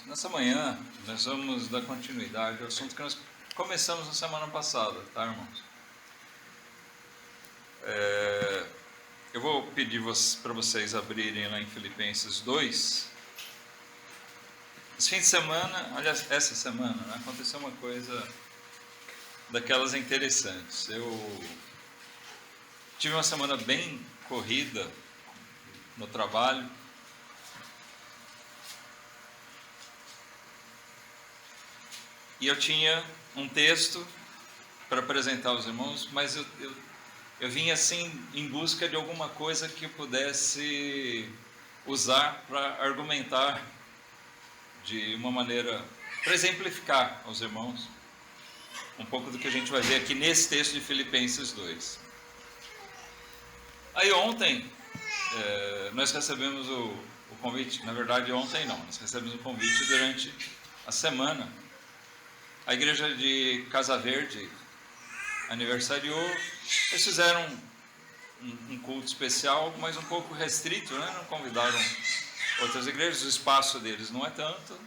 Nessa manhã nós vamos dar continuidade ao assunto que nós começamos na semana passada, tá, irmãos? Eu vou pedir para vocês abrirem lá em Filipenses 2. Esse fim de semana, aliás, essa semana, né, aconteceu uma coisa daquelas interessantes. Eu tive uma semana bem corrida no trabalho. E eu tinha um texto para apresentar aos irmãos, mas eu vim assim em busca de alguma coisa que eu pudesse usar para argumentar de uma maneira, para exemplificar aos irmãos um pouco do que a gente vai ver aqui nesse texto de Filipenses 2. Aí ontem nós recebemos o convite, na verdade ontem não, nós recebemos o convite durante a semana. A igreja de Casa Verde aniversariou, eles fizeram um culto especial, mas um pouco restrito, né? Não convidaram outras igrejas, o espaço deles não é tanto,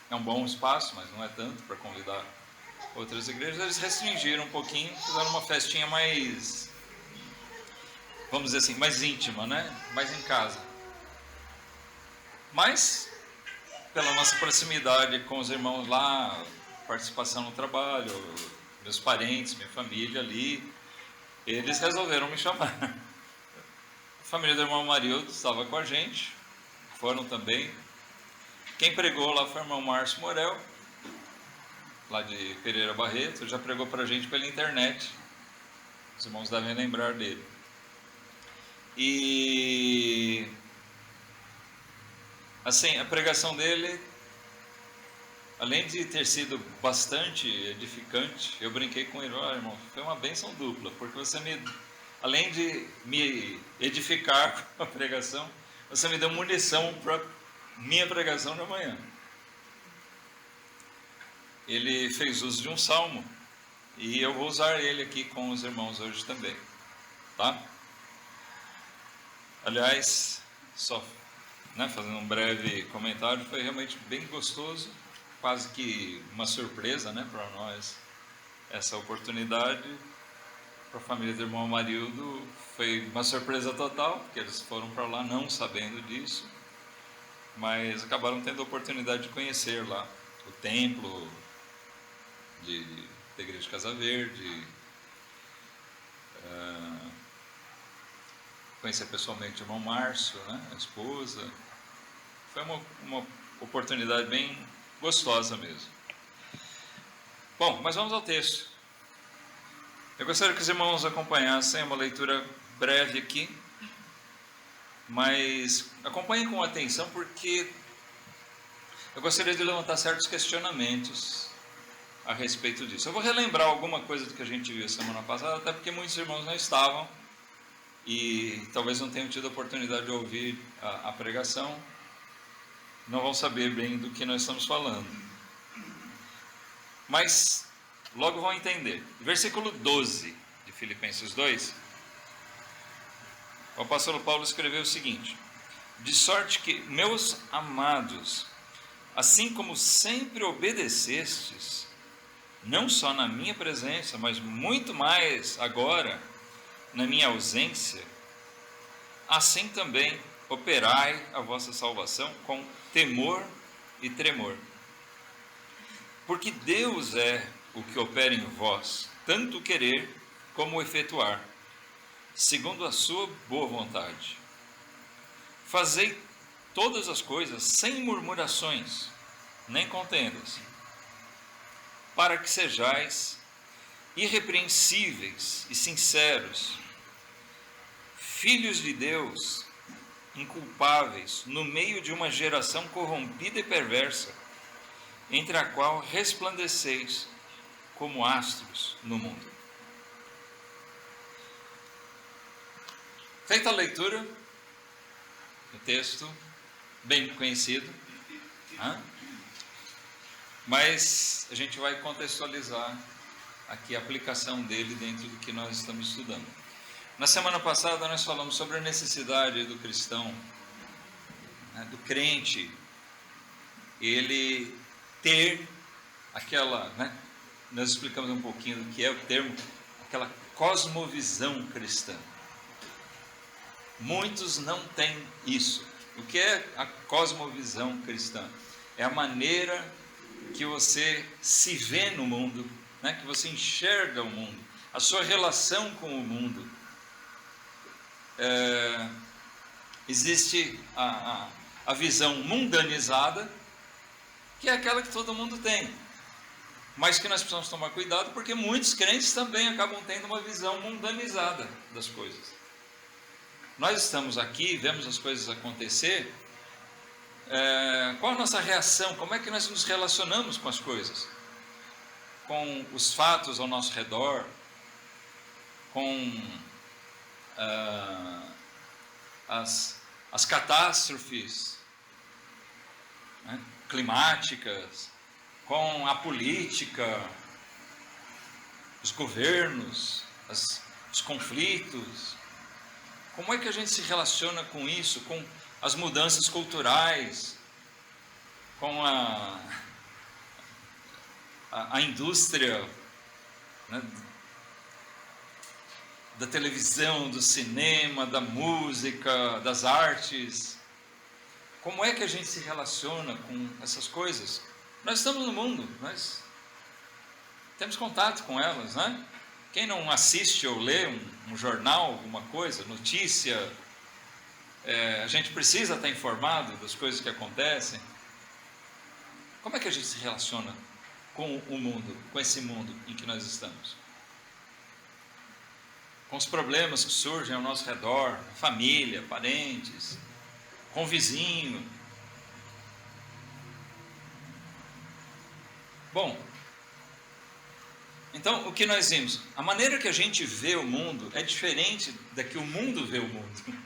é um bom espaço, mas não é tanto para convidar outras igrejas. Eles restringiram um pouquinho, fizeram uma festinha mais, vamos dizer assim, mais íntima, né? Mais em casa. Mas, pela nossa proximidade com os irmãos lá, participação no trabalho, meus parentes, minha família ali, eles resolveram me chamar. A família do irmão Marildo estava com a gente, foram também. Quem pregou lá foi o irmão Márcio Morel, lá de Pereira Barreto, já pregou para a gente pela internet. Os irmãos devem lembrar dele. E assim, a pregação dele, além de ter sido bastante edificante, eu brinquei com ele: olha, irmão, foi uma bênção dupla, porque você além de me edificar com a pregação, você me deu munição para minha pregação de amanhã. Ele fez uso de um salmo, e eu vou usar ele aqui com os irmãos hoje também, tá? Aliás, só fazendo um breve comentário, foi realmente bem gostoso, quase que uma surpresa, né, para nós, essa oportunidade. Para a família do irmão Marildo foi uma surpresa total, porque eles foram para lá não sabendo disso, mas acabaram tendo a oportunidade de conhecer lá o templo da igreja de Casa Verde, conhecer pessoalmente o irmão Márcio, né, a esposa. Foi uma oportunidade bem gostosa mesmo. Bom, mas vamos ao texto. Eu gostaria que os irmãos acompanhassem uma leitura breve aqui, mas acompanhem com atenção, porque eu gostaria de levantar certos questionamentos a respeito disso. Eu vou relembrar alguma coisa do que a gente viu semana passada, até porque muitos irmãos não estavam e talvez não tenham tido a oportunidade de ouvir a pregação, não vão saber bem do que nós estamos falando. Mas logo vão entender. Versículo 12 de Filipenses 2, o apóstolo Paulo escreveu o seguinte: de sorte que, meus amados, assim como sempre obedecestes, não só na minha presença, mas muito mais agora, na minha ausência, assim também operai a vossa salvação com temor e tremor. Porque Deus é o que opera em vós, tanto o querer como o efetuar, segundo a sua boa vontade. Fazei todas as coisas sem murmurações, nem contendas, para que sejais irrepreensíveis e sinceros, filhos de Deus, inculpáveis, no meio de uma geração corrompida e perversa, entre a qual resplandeceis como astros no mundo. Feita a leitura, o texto bem conhecido, mas a gente vai contextualizar aqui a aplicação dele dentro do que nós estamos estudando. Na semana passada nós falamos sobre a necessidade do cristão, do crente, ele ter aquela, né? Nós explicamos um pouquinho do que é o termo, aquela cosmovisão cristã. Muitos não têm isso. O que é a cosmovisão cristã? É a maneira que você se vê no mundo, né? Que você enxerga o mundo, a sua relação com o mundo. Existe a visão mundanizada, que é aquela que todo mundo tem, mas que nós precisamos tomar cuidado, porque muitos crentes também acabam tendo uma visão mundanizada das coisas. Nós estamos aqui, vemos as coisas acontecer, qual a nossa reação? Como é que nós nos relacionamos com as coisas? Com os fatos ao nosso redor, com as catástrofes, né, climáticas, com a política, os governos, os conflitos. Como é que a gente se relaciona com isso, com as mudanças culturais, com a indústria, né, da televisão, do cinema, da música, das artes? Como é que a gente se relaciona com essas coisas? Nós estamos no mundo, nós temos contato com elas, né? Quem não assiste ou lê um jornal, alguma coisa, notícia, a gente precisa estar informado das coisas que acontecem. Como é que a gente se relaciona com o mundo, com esse mundo em que nós estamos? Com os problemas que surgem ao nosso redor, família, parentes, com o vizinho. Bom, então o que nós vimos? A maneira que a gente vê o mundo é diferente da que o mundo vê o mundo.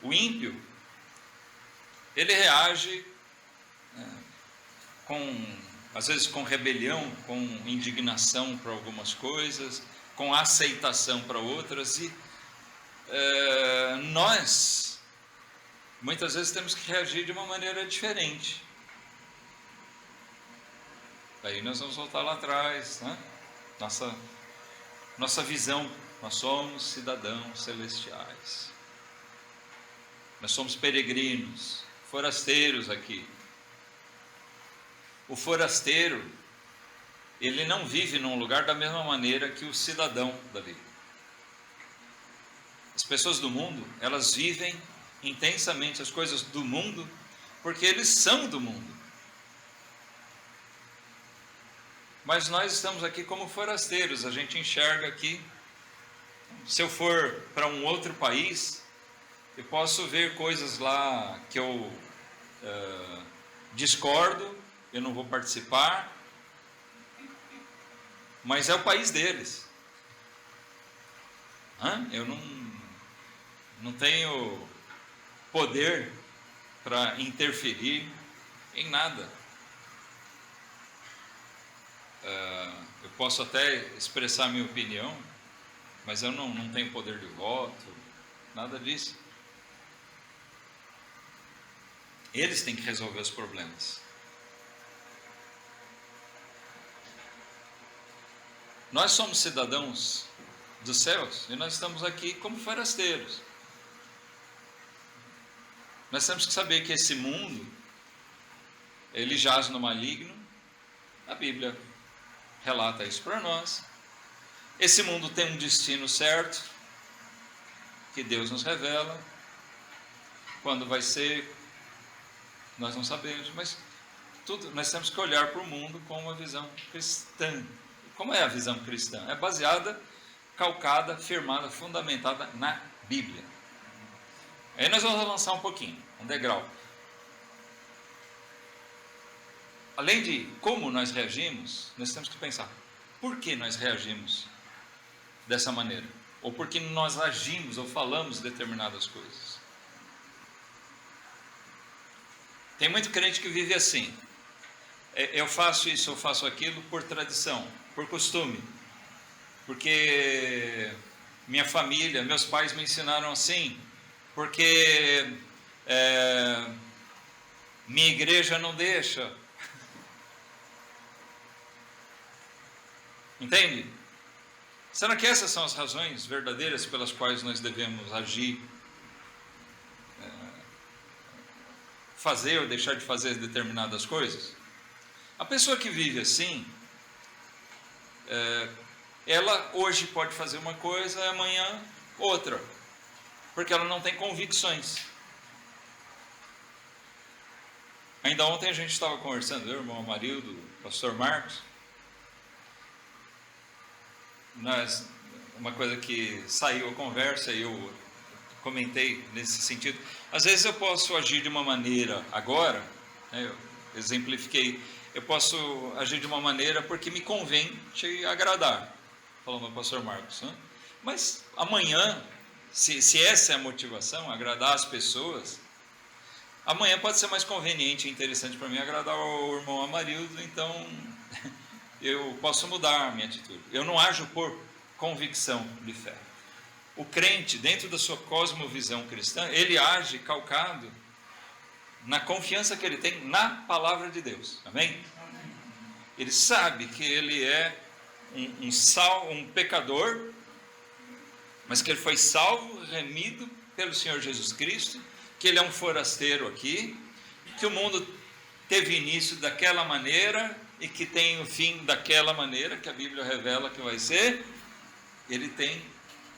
O ímpio, ele reage às vezes com rebelião, com indignação para algumas coisas, com aceitação para outras, e nós muitas vezes temos que reagir de uma maneira diferente. Aí nós vamos voltar lá atrás, né? Nossa visão, nós somos cidadãos celestiais, nós somos peregrinos, forasteiros aqui. O forasteiro, ele não vive num lugar da mesma maneira que o cidadão dali. As pessoas do mundo, elas vivem intensamente as coisas do mundo, porque eles são do mundo. Mas nós estamos aqui como forasteiros, a gente enxerga aqui. Se eu for para um outro país, eu posso ver coisas lá que eu discordo, eu não vou participar, mas é o país deles. Eu não tenho poder para interferir em nada. Eu posso até expressar minha opinião, mas eu não tenho poder de voto, nada disso. Eles têm que resolver os problemas. Nós somos cidadãos dos céus e nós estamos aqui como forasteiros. Nós temos que saber que esse mundo, ele jaz no maligno. A Bíblia relata isso para nós. Esse mundo tem um destino certo, que Deus nos revela. Quando vai ser, nós não sabemos, mas nós temos que olhar para o mundo com uma visão cristã. Como é a visão cristã? É baseada, calcada, firmada, fundamentada na Bíblia. Aí nós vamos avançar um pouquinho, um degrau. Além de como nós reagimos, nós temos que pensar, por que nós reagimos dessa maneira? Ou por que nós agimos ou falamos determinadas coisas? Tem muito crente que vive assim. Eu faço isso, eu faço aquilo por tradição, por costume. Porque minha família, meus pais me ensinaram assim. Porque Minha igreja não deixa. Entende? Será que essas são as razões verdadeiras pelas quais nós devemos agir, fazer ou deixar de fazer determinadas coisas? A pessoa que vive assim, ela hoje pode fazer uma coisa e amanhã outra, porque ela não tem convicções. Ainda ontem a gente estava conversando, eu, irmão Amarildo, o pastor Marcos, uma coisa que saiu a conversa e eu comentei nesse sentido. Às vezes eu posso agir de uma maneira agora, né, eu exemplifiquei, eu posso agir de uma maneira porque me convém te agradar, falando ao pastor Marcos, né? Mas amanhã, se essa é a motivação, agradar as pessoas, amanhã pode ser mais conveniente e interessante para mim agradar o irmão Amarildo, então eu posso mudar a minha atitude. Eu não ajo por convicção de fé. O crente, dentro da sua cosmovisão cristã, ele age calcado na confiança que ele tem na palavra de Deus. Amém? Ele sabe que ele é um pecador, mas que ele foi salvo, remido pelo Senhor Jesus Cristo, que ele é um forasteiro aqui, que o mundo teve início daquela maneira e que tem o fim daquela maneira, que a Bíblia revela que vai ser. Ele tem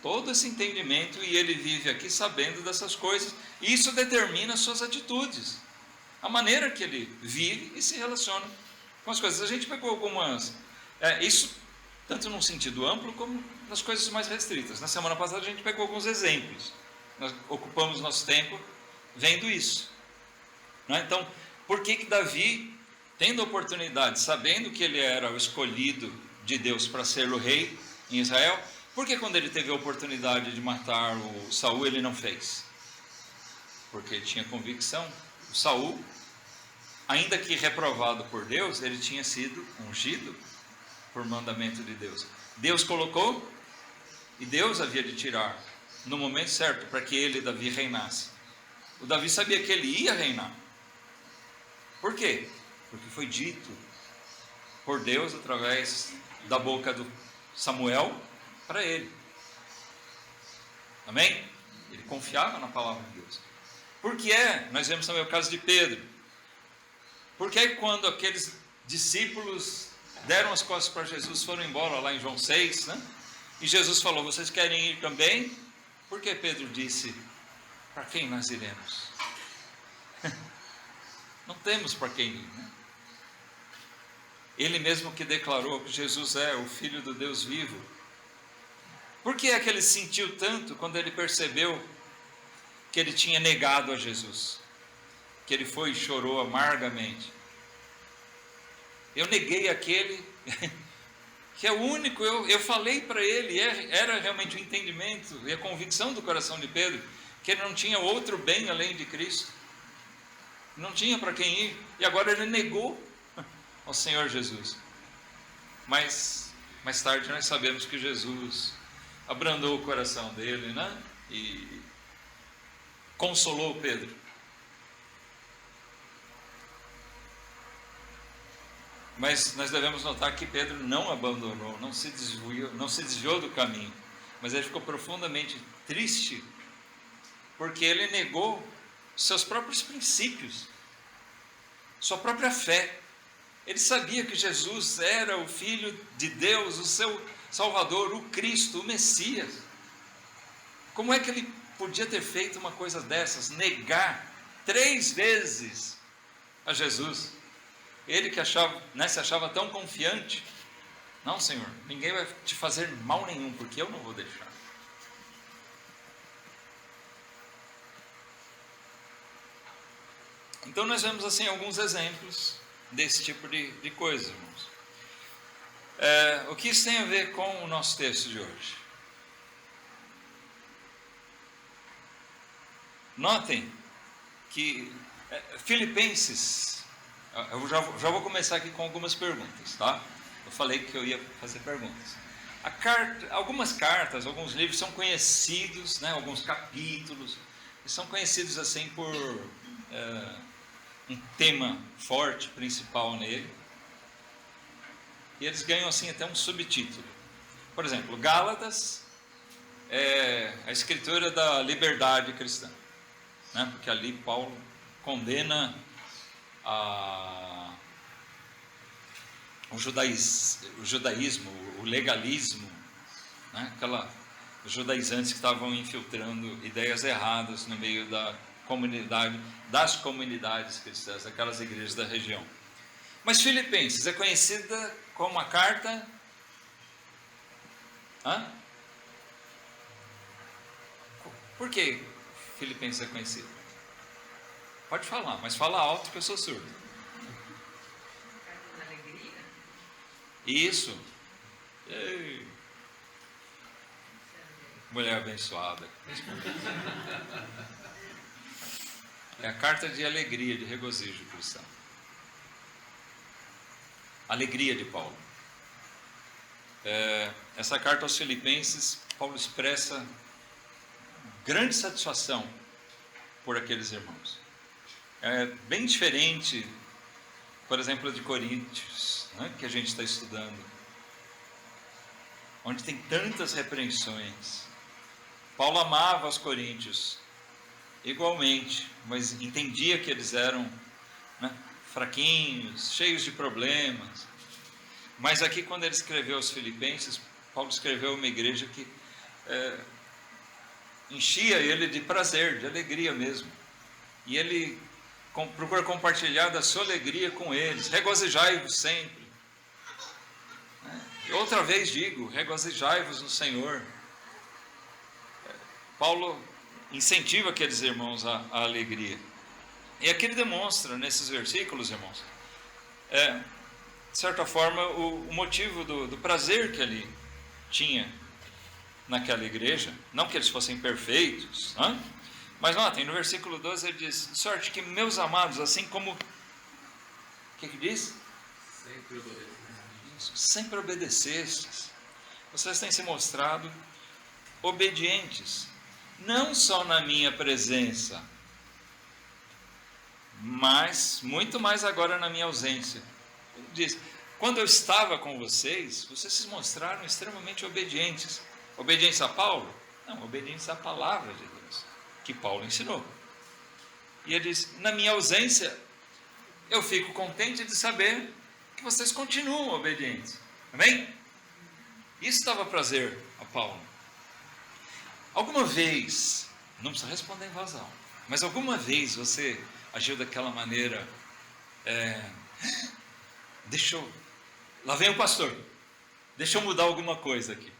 todo esse entendimento e ele vive aqui sabendo dessas coisas, e isso determina as suas atitudes, a maneira que ele vive e se relaciona com as coisas. A gente pegou algumas, isso tanto num sentido amplo como nas coisas mais restritas. Na semana passada a gente pegou alguns exemplos, nós ocupamos nosso tempo vendo isso, não é? Então, por que Davi, tendo a oportunidade, sabendo que ele era o escolhido de Deus para ser o rei em Israel, por que quando ele teve a oportunidade de matar o Saul, ele não fez? Porque ele tinha convicção. O Saul, ainda que reprovado por Deus, ele tinha sido ungido por mandamento de Deus. Deus colocou e Deus havia de tirar no momento certo para que ele, Davi, reinasse. O Davi sabia que ele ia reinar. Por quê? Porque foi dito por Deus através da boca do Samuel para ele. Amém? Ele confiava na palavra de Deus. Porque nós vemos também o caso de Pedro. Porque quando aqueles discípulos deram as costas para Jesus, foram embora lá em João 6, né? E Jesus falou: vocês querem ir também? Porque Pedro disse: para quem nós iremos? Não temos para quem ir, né? Ele mesmo que declarou que Jesus é o Filho do Deus vivo. Por que é que ele sentiu tanto quando ele percebeu que ele tinha negado a Jesus? Que ele foi e chorou amargamente. Eu neguei aquele que é o único, eu falei para ele, era realmente o entendimento e a convicção do coração de Pedro, que ele não tinha outro bem além de Cristo. Não tinha para quem ir, e agora ele negou ao Senhor Jesus. Mas mais tarde nós sabemos que Jesus abrandou o coração dele, né? E consolou Pedro. Mas nós devemos notar que Pedro não abandonou, não se desviou do caminho, mas ele ficou profundamente triste, porque ele negou seus próprios princípios, sua própria fé. Ele sabia que Jesus era o Filho de Deus, o seu Salvador, o Cristo, o Messias. Como é que ele podia ter feito uma coisa dessas? Negar 3 vezes a Jesus. Ele que se achava tão confiante. Não, Senhor, ninguém vai te fazer mal nenhum, porque eu não vou deixar. Então nós vemos assim alguns exemplos desse tipo de coisa, irmãos. O que isso tem a ver com o nosso texto de hoje? Notem que Filipenses, eu já vou começar aqui com algumas perguntas, tá? Eu falei que eu ia fazer perguntas. Algumas cartas, alguns livros são conhecidos, né, alguns capítulos, Eles são conhecidos assim por um tema forte, principal nele. E eles ganham assim até um subtítulo. Por exemplo, Gálatas é a escritura da liberdade cristã, né? Porque ali Paulo condena o judaísmo, o legalismo, né? Os judaizantes que estavam infiltrando ideias erradas no meio das comunidades cristãs, daquelas igrejas da região. Mas Filipenses é conhecida como a carta... Por que Filipenses é conhecida? Pode falar, mas fala alto que eu sou surdo. Carta da alegria? Isso. Ei. Mulher abençoada. É a carta de alegria, de regozijo cristão. Alegria de Paulo. Essa carta aos Filipenses, Paulo expressa grande satisfação por aqueles irmãos. É bem diferente, por exemplo, de Coríntios, né, que a gente está estudando, onde tem tantas repreensões. Paulo amava os coríntios igualmente, mas entendia que eles eram, né, fraquinhos, cheios de problemas. Mas aqui, quando ele escreveu aos Filipenses, Paulo escreveu uma igreja que enchia ele de prazer, de alegria mesmo. E ele procura compartilhar da sua alegria com eles. Regozijai-vos sempre. Outra vez digo, regozijai-vos no Senhor. Paulo incentiva aqueles irmãos à alegria. E aqui ele demonstra, nesses versículos, irmãos, de certa forma, o motivo do prazer que ele tinha naquela igreja. Não que eles fossem perfeitos, né? Mas notem, no versículo 12 ele diz: de sorte que, meus amados, assim como... O que diz? Sempre obedecestes. Vocês têm se mostrado obedientes, não só na minha presença, mas muito mais agora na minha ausência. Ele diz: quando eu estava com vocês, vocês se mostraram extremamente obedientes. Obediência a Paulo? Não, obediência à palavra de Deus, que Paulo ensinou. E ele diz: na minha ausência, eu fico contente de saber que vocês continuam obedientes. Amém? Isso dava prazer a Paulo. Alguma vez, não precisa responder em voz alta, mas alguma vez você agiu daquela maneira, lá vem o pastor, deixa eu mudar alguma coisa aqui.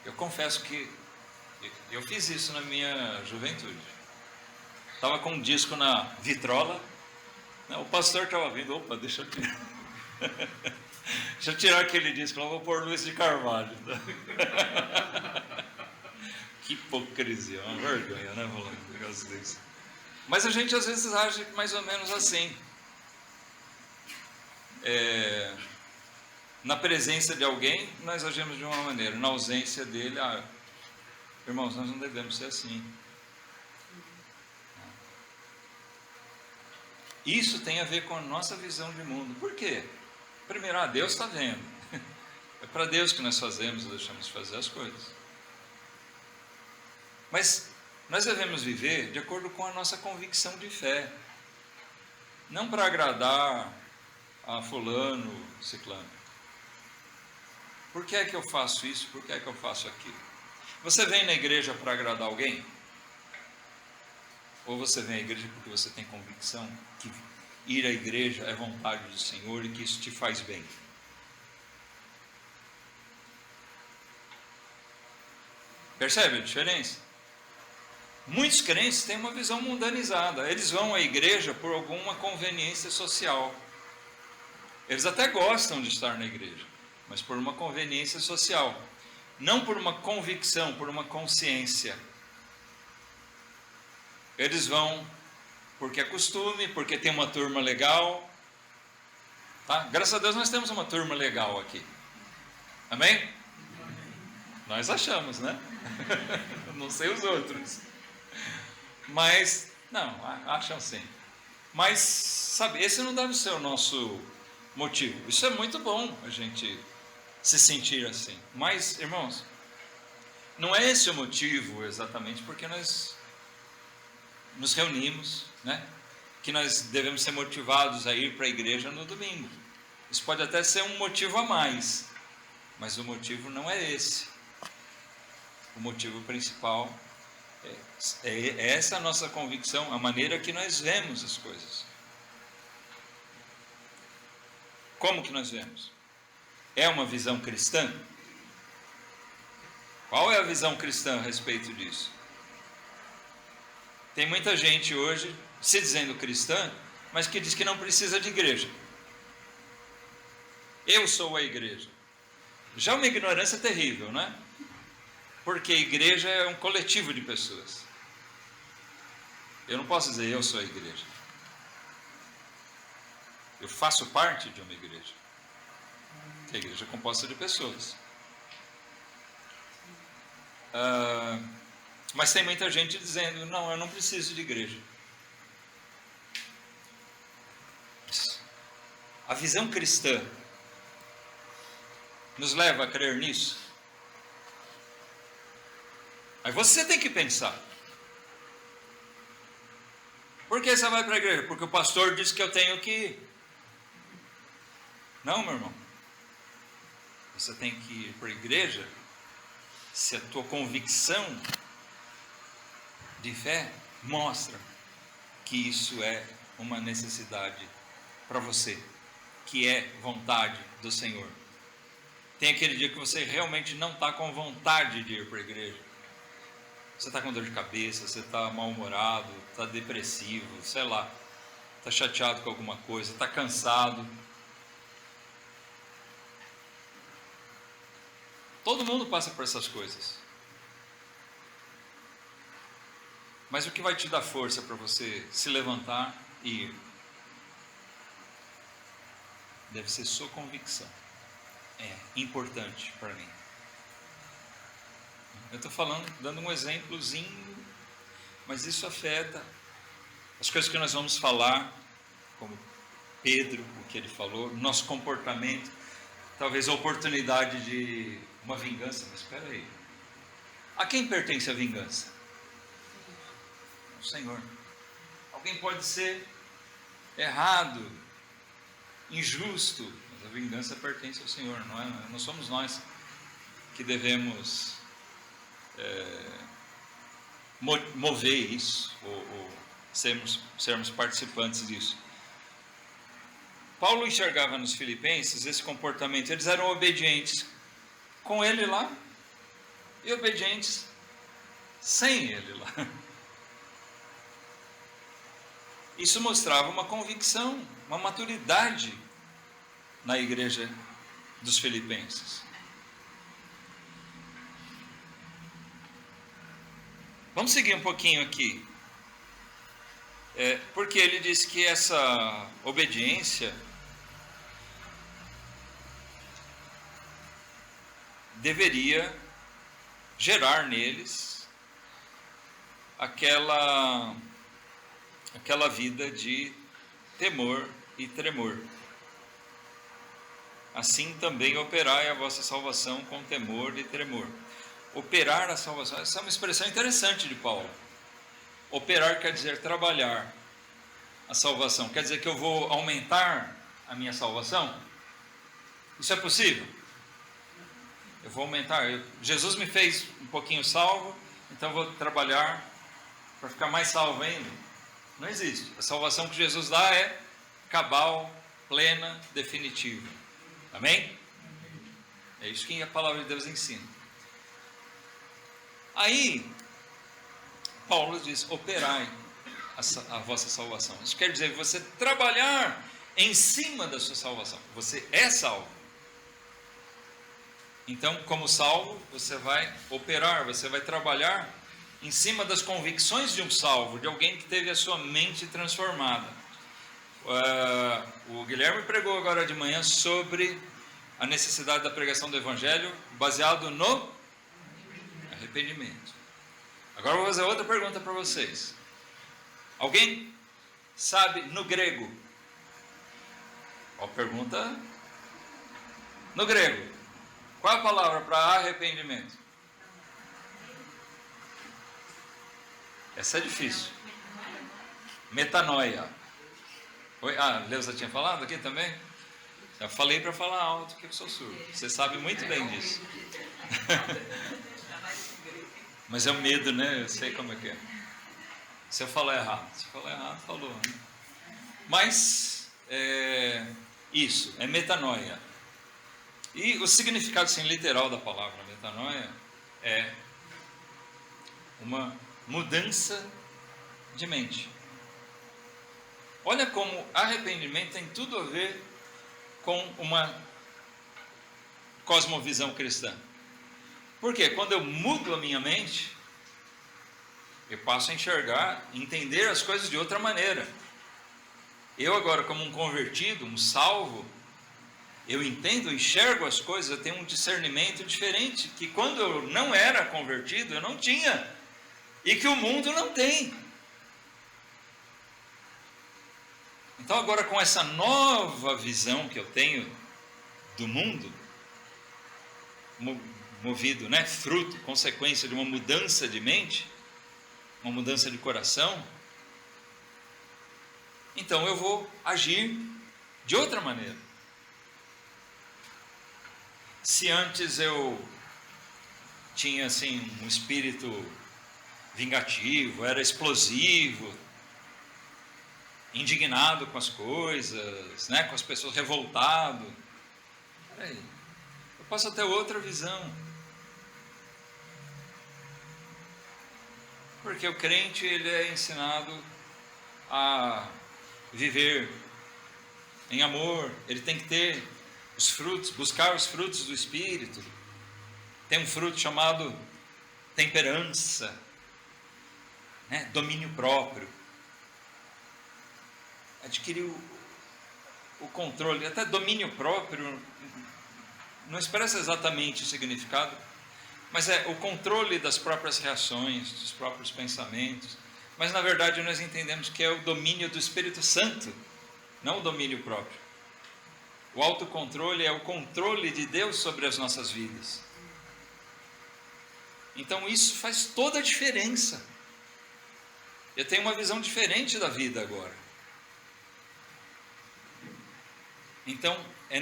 Eu confesso que eu fiz isso na minha juventude. Estava com um disco na vitrola, né? O pastor estava vindo, opa, deixa eu tirar. Deixa eu tirar aquele disco, eu vou pôr Luiz de Carvalho. Que hipocrisia, uma vergonha, né, Rolando? Um negócio desse. Mas a gente às vezes age mais ou menos assim. Na presença de alguém, nós agimos de uma maneira. Na ausência dele, irmãos, nós não devemos ser assim. Isso tem a ver com a nossa visão de mundo. Por quê? Primeiro, Deus está vendo. É para Deus que nós fazemos e deixamos de fazer as coisas. Mas nós devemos viver de acordo com a nossa convicção de fé. Não para agradar a fulano, ciclano. Por que é que eu faço isso? Por que é que eu faço aquilo? Você vem na igreja para agradar alguém? Ou você vem à igreja porque você tem convicção que ir à igreja é vontade do Senhor e que isso te faz bem? Percebe a diferença? Muitos crentes têm uma visão mundanizada. Eles vão à igreja por alguma conveniência social. Eles até gostam de estar na igreja, mas por uma conveniência social, não por uma convicção, por uma consciência. Eles vão porque é costume, porque tem uma turma legal, tá? Graças a Deus nós temos uma turma legal aqui, amém? Nós achamos, né? Não sei os outros. Mas, não, acham sim. Mas, sabe, esse não deve ser o nosso motivo. Isso é muito bom, a gente se sentir assim. Mas, irmãos, não é esse o motivo exatamente porque nós nos reunimos, né? Que nós devemos ser motivados a ir para a igreja no domingo. Isso pode até ser um motivo a mais, mas o motivo não é esse. O motivo principal é essa a nossa convicção, a maneira que nós vemos as coisas. Como que nós vemos? É uma visão cristã? Qual é a visão cristã a respeito disso? Tem muita gente hoje se dizendo cristã, mas que diz que não precisa de igreja. Eu sou a igreja. Já uma ignorância terrível, não é? Porque a igreja é um coletivo de pessoas. Eu não posso dizer eu sou a igreja. Eu faço parte de uma igreja. A igreja é composta de pessoas. Mas tem muita gente dizendo, não, eu não preciso de igreja. A visão cristã nos leva a crer nisso? Aí você tem que pensar. Por que você vai para a igreja? Porque o pastor disse que eu tenho que ir. Não, meu irmão. Você tem que ir para a igreja se a tua convicção de fé mostra que isso é uma necessidade para você, que é vontade do Senhor. Tem aquele dia que você realmente não está com vontade de ir para a igreja. Você está com dor de cabeça, você está mal-humorado, está depressivo, sei lá, está chateado com alguma coisa, está cansado. Todo mundo passa por essas coisas. Mas o que vai te dar força para você se levantar e ir? Deve ser sua convicção. É importante para mim. Eu estou falando, dando um exemplozinho, mas isso afeta as coisas que nós vamos falar, como Pedro, o que ele falou, nosso comportamento, talvez a oportunidade de uma vingança, mas espera aí. A quem pertence a vingança? O Senhor. Alguém pode ser errado, injusto, mas a vingança pertence ao Senhor, não somos nós que devemos mover isso, ou sermos participantes disso. Paulo enxergava nos filipenses esse comportamento. Eles eram obedientes com ele lá e obedientes sem ele lá. Isso mostrava uma convicção, uma maturidade na igreja dos filipenses. Vamos seguir um pouquinho aqui. Porque ele diz que essa obediência deveria gerar neles aquela vida de temor e tremor. Assim também operai a vossa salvação com temor e tremor. Operar a salvação, essa é uma expressão interessante de Paulo. Operar quer dizer trabalhar a salvação. Quer dizer que eu vou aumentar a minha salvação? Isso é possível? Eu vou aumentar. Jesus me fez um pouquinho salvo, então eu vou trabalhar para ficar mais salvo ainda. Não existe. A salvação que Jesus dá é cabal, plena, definitiva. Amém? É isso que a palavra de Deus ensina. Aí, Paulo diz, operai a vossa salvação. Isso quer dizer, você trabalhar em cima da sua salvação. Você é salvo. Então, como salvo, você vai operar, você vai trabalhar em cima das convicções de um salvo, de alguém que teve a sua mente transformada. O Guilherme pregou agora de manhã sobre a necessidade da pregação do Evangelho baseado no arrependimento. Agora eu vou fazer outra pergunta para vocês. Alguém sabe no grego? Qual pergunta? No grego, qual é a palavra para arrependimento? Essa é difícil. Metanoia. Oi? Ah, a Leusa tinha falado aqui também? Eu falei para falar alto que eu sou surdo. Você sabe muito bem disso. Mas é o medo, né? Eu sei como é que é. Se eu falar errado. Se falar errado, falou. Né? Mas, isso, é metanoia. E o significado assim, literal da palavra metanoia é uma mudança de mente. Olha como arrependimento tem tudo a ver com uma cosmovisão cristã. Porque quando eu mudo a minha mente, eu passo a enxergar, entender as coisas de outra maneira. Eu agora, como um convertido, um salvo, eu entendo, enxergo as coisas, eu tenho um discernimento diferente, que quando eu não era convertido, eu não tinha, e que o mundo não tem. Então agora com essa nova visão que eu tenho do mundo, movido, né, fruto, consequência de uma mudança de mente, uma mudança de coração, então eu vou agir de outra maneira. Se antes eu tinha assim um espírito vingativo, era explosivo, indignado com as coisas, né, com as pessoas, revoltado, peraí, eu passo a ter outra visão. Porque o crente, ele é ensinado a viver em amor, ele tem que ter os frutos, buscar os frutos do Espírito. Tem um fruto chamado temperança, né? Domínio próprio. Adquirir o controle, até domínio próprio, não expressa exatamente o significado, mas é o controle das próprias reações, dos próprios pensamentos. Mas na verdade nós entendemos que é o domínio do Espírito Santo, não o domínio próprio. O autocontrole é o controle de Deus sobre as nossas vidas. Então isso faz toda a diferença. Eu tenho uma visão diferente da vida agora. Então é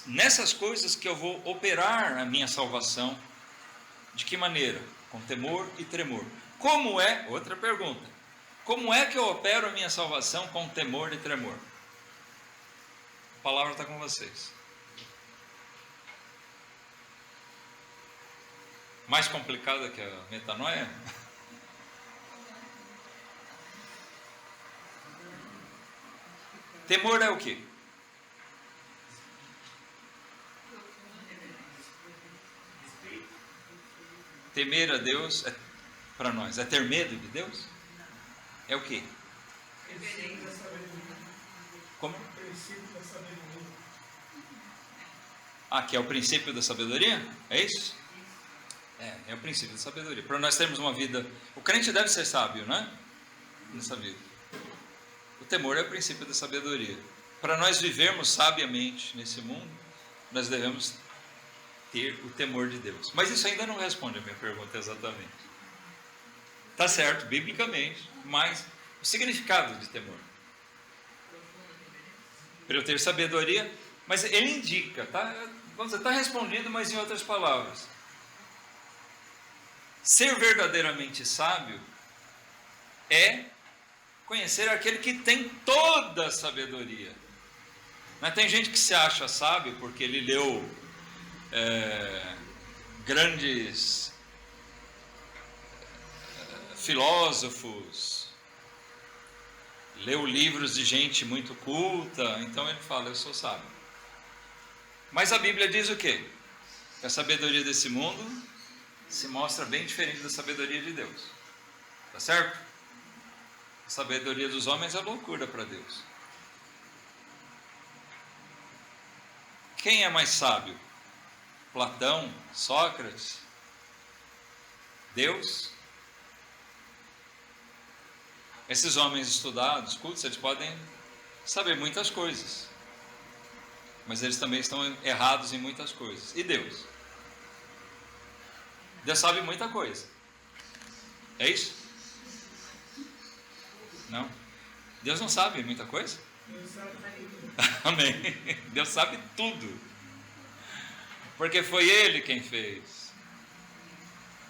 nessas coisas que eu vou operar a minha salvação. De que maneira? Com temor e tremor. Como é? Outra pergunta. Como é que eu opero a minha salvação com temor e tremor? A palavra está com vocês. Mais complicada que a metanoia? Temor é o quê? Temer a Deus, para nós, é ter medo de Deus? É o quê? Como? Ah, que é o princípio da sabedoria? É isso? É o princípio da sabedoria. Para nós termos uma vida... O crente deve ser sábio, né? Nessa vida. O temor é o princípio da sabedoria. Para nós vivermos sabiamente nesse mundo, nós devemos ter o temor de Deus. Mas isso ainda não responde a minha pergunta exatamente. Está certo, biblicamente, mas o significado de temor. Para eu ter sabedoria, mas ele indica, tá? Vamos dizer, está respondido, mas em outras palavras. Ser verdadeiramente sábio é conhecer aquele que tem toda a sabedoria. Mas tem gente que se acha sábio porque ele leu grandes filósofos, leu livros de gente muito culta, então ele fala, eu sou sábio. Mas a Bíblia diz o quê? Que a sabedoria desse mundo se mostra bem diferente da sabedoria de Deus. Tá certo? A sabedoria dos homens é loucura para Deus. Quem é mais sábio? Platão, Sócrates, Deus. Esses homens estudados, cultos, eles podem saber muitas coisas, mas eles também estão errados em muitas coisas. E Deus? Deus sabe muita coisa. É isso? Não? Deus não sabe muita coisa? Amém. Deus sabe tudo. Porque foi Ele quem fez.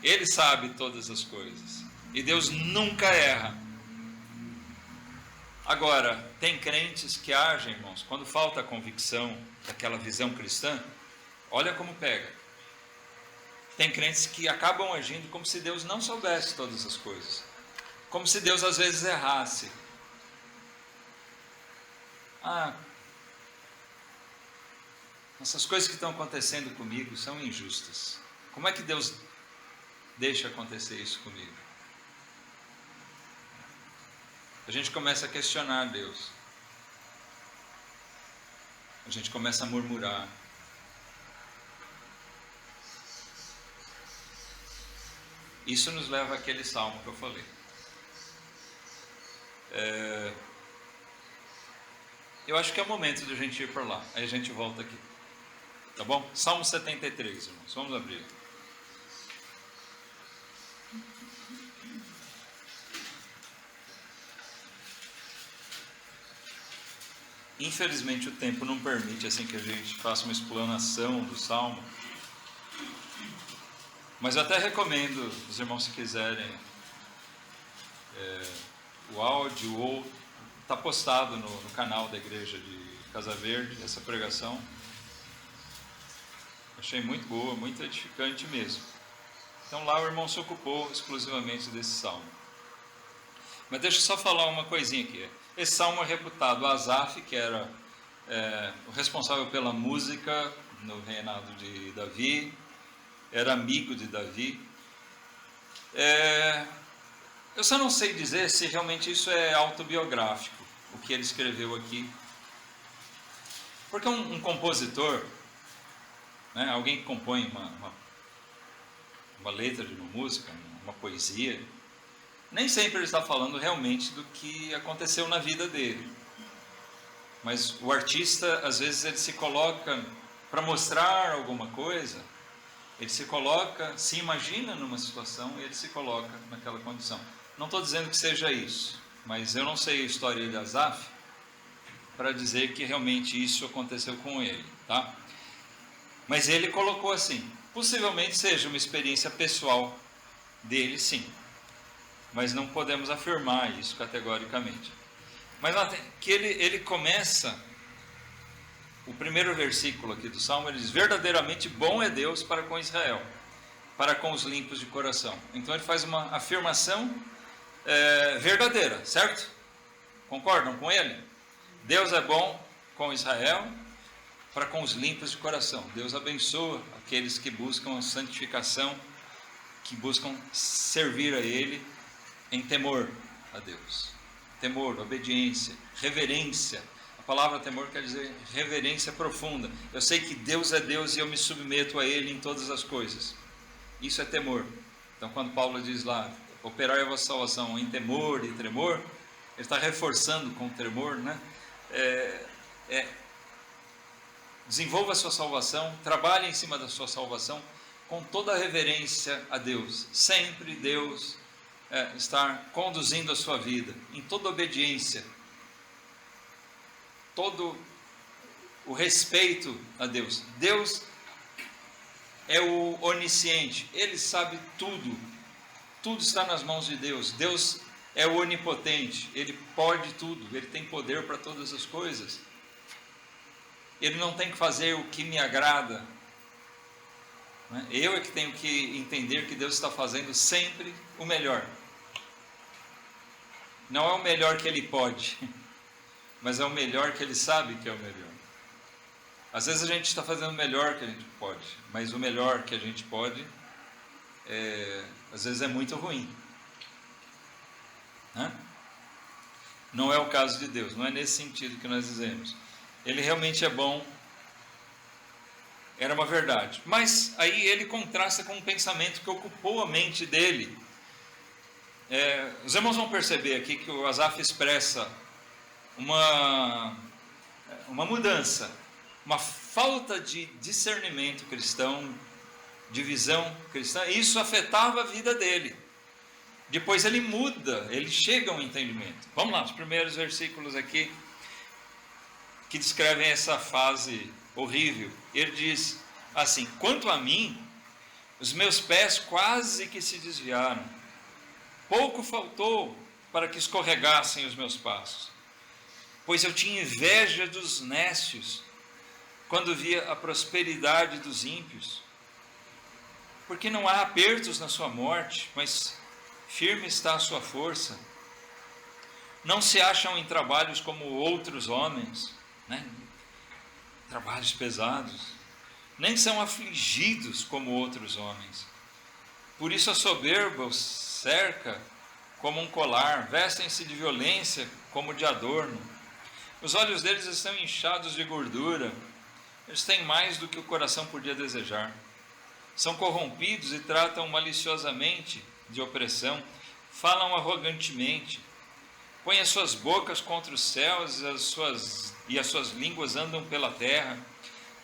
Ele sabe todas as coisas. E Deus nunca erra. Agora, tem crentes que agem, irmãos, quando falta a convicção daquela visão cristã, olha como pega. Tem crentes que acabam agindo como se Deus não soubesse todas as coisas. Como se Deus às vezes errasse. Essas coisas que estão acontecendo comigo são injustas. Como é que Deus deixa acontecer isso comigo? A gente começa a questionar Deus. A gente começa a murmurar. Isso nos leva àquele salmo que eu falei. Eu acho que é o momento de a gente ir para lá. Aí a gente volta aqui. Tá bom? Salmo 73, irmãos. Vamos abrir. Infelizmente o tempo não permite assim que a gente faça uma explanação do salmo. Mas eu até recomendo, os irmãos, se quiserem, o áudio, ou está postado no canal da igreja de Casa Verde, essa pregação. Achei muito boa, muito edificante mesmo. Então lá o irmão se ocupou exclusivamente desse salmo. Mas deixa eu só falar uma coisinha aqui. Esse salmo é reputado a Asaf, que era o responsável pela música no reinado de Davi, era amigo de Davi. Eu só não sei dizer se realmente isso é autobiográfico, o que ele escreveu aqui. Porque um compositor, né, alguém que compõe uma letra de uma música, uma poesia, nem sempre ele está falando realmente do que aconteceu na vida dele. Mas o artista, às vezes, ele se coloca para mostrar alguma coisa, ele se coloca, se imagina numa situação e ele se coloca naquela condição. Não estou dizendo que seja isso, mas eu não sei a história de Asaf para dizer que realmente isso aconteceu com ele, tá? Mas ele colocou assim, possivelmente seja uma experiência pessoal dele, sim. Mas não podemos afirmar isso categoricamente. Mas que ele começa, o primeiro versículo aqui do Salmo, ele diz: verdadeiramente bom é Deus para com Israel, para com os limpos de coração. Então ele faz uma afirmação verdadeira, certo? Concordam com ele? Deus é bom com Israel, para com os limpos de coração. Deus abençoa aqueles que buscam a santificação, que buscam servir a Ele em temor a Deus. Temor, obediência, reverência. A palavra temor quer dizer reverência profunda. Eu sei que Deus é Deus e eu me submeto a Ele em todas as coisas. Isso é temor. Então quando Paulo diz lá, operai a vossa salvação em temor e tremor, ele está reforçando com o tremor, né? Desenvolva a sua salvação, trabalhe em cima da sua salvação com toda a reverência a Deus. Sempre Deus estar conduzindo a sua vida, em toda obediência, todo o respeito a Deus. Deus é o onisciente, Ele sabe tudo, tudo está nas mãos de Deus. Deus é o onipotente, Ele pode tudo, Ele tem poder para todas as coisas. Ele não tem que fazer o que me agrada, né? Eu é que tenho que entender que Deus está fazendo sempre o melhor. Não é o melhor que Ele pode, mas é o melhor que Ele sabe que é o melhor. Às vezes a gente está fazendo o melhor que a gente pode, mas o melhor que a gente pode, às vezes é muito ruim, né? Não é o caso de Deus, não é nesse sentido que nós dizemos. Ele realmente é bom era uma verdade. Mas aí ele contrasta com um pensamento que ocupou a mente dele. Os irmãos vão perceber aqui que o Asaf expressa uma mudança, uma falta de discernimento cristão, de visão cristã, e isso afetava a vida dele. Depois ele muda, ele chega a um entendimento. Vamos lá, os primeiros versículos aqui, que descrevem essa fase horrível. Ele diz assim: quanto a mim, os meus pés quase que se desviaram, pouco faltou para que escorregassem os meus passos, pois eu tinha inveja dos nécios, quando via a prosperidade dos ímpios, porque não há apertos na sua morte, mas firme está a sua força. Não se acham em trabalhos como outros homens, né? Trabalhos pesados, nem são afligidos como outros homens. Por isso a soberba os cerca como um colar, vestem-se de violência como de adorno. Os olhos deles estão inchados de gordura, eles têm mais do que o coração podia desejar. São corrompidos e tratam maliciosamente de opressão, falam arrogantemente, põem as suas bocas contra os céus e as suas línguas andam pela terra.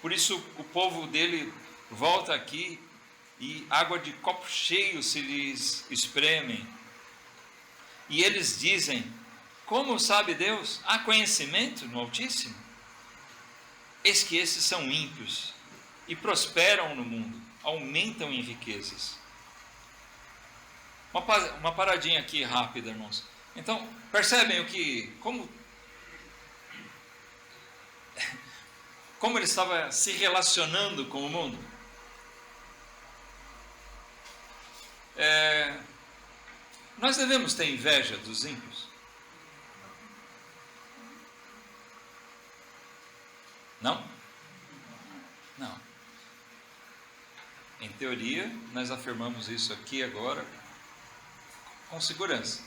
Por isso o povo dele volta aqui e água de copo cheio se lhes espremem. E eles dizem: como sabe Deus? Há conhecimento no Altíssimo? Eis que esses são ímpios e prosperam no mundo, aumentam em riquezas. Uma paradinha aqui rápida, irmãos. Então, percebem como ele estava se relacionando com o mundo? Nós devemos ter inveja dos ímpios? Não? Não. Em teoria, nós afirmamos isso aqui agora com segurança.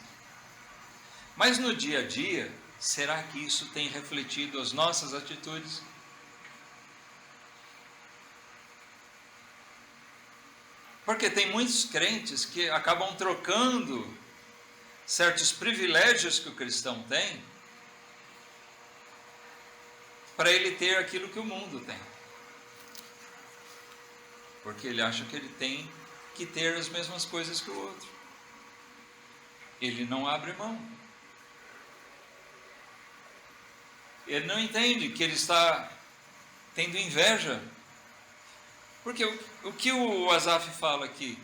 Mas no dia a dia, será que isso tem refletido as nossas atitudes? Porque tem muitos crentes que acabam trocando certos privilégios que o cristão tem para ele ter aquilo que o mundo tem. Porque ele acha que ele tem que ter as mesmas coisas que o outro. Ele não abre mão. Ele não entende que ele está tendo inveja. Porque o que o Asaf fala aqui?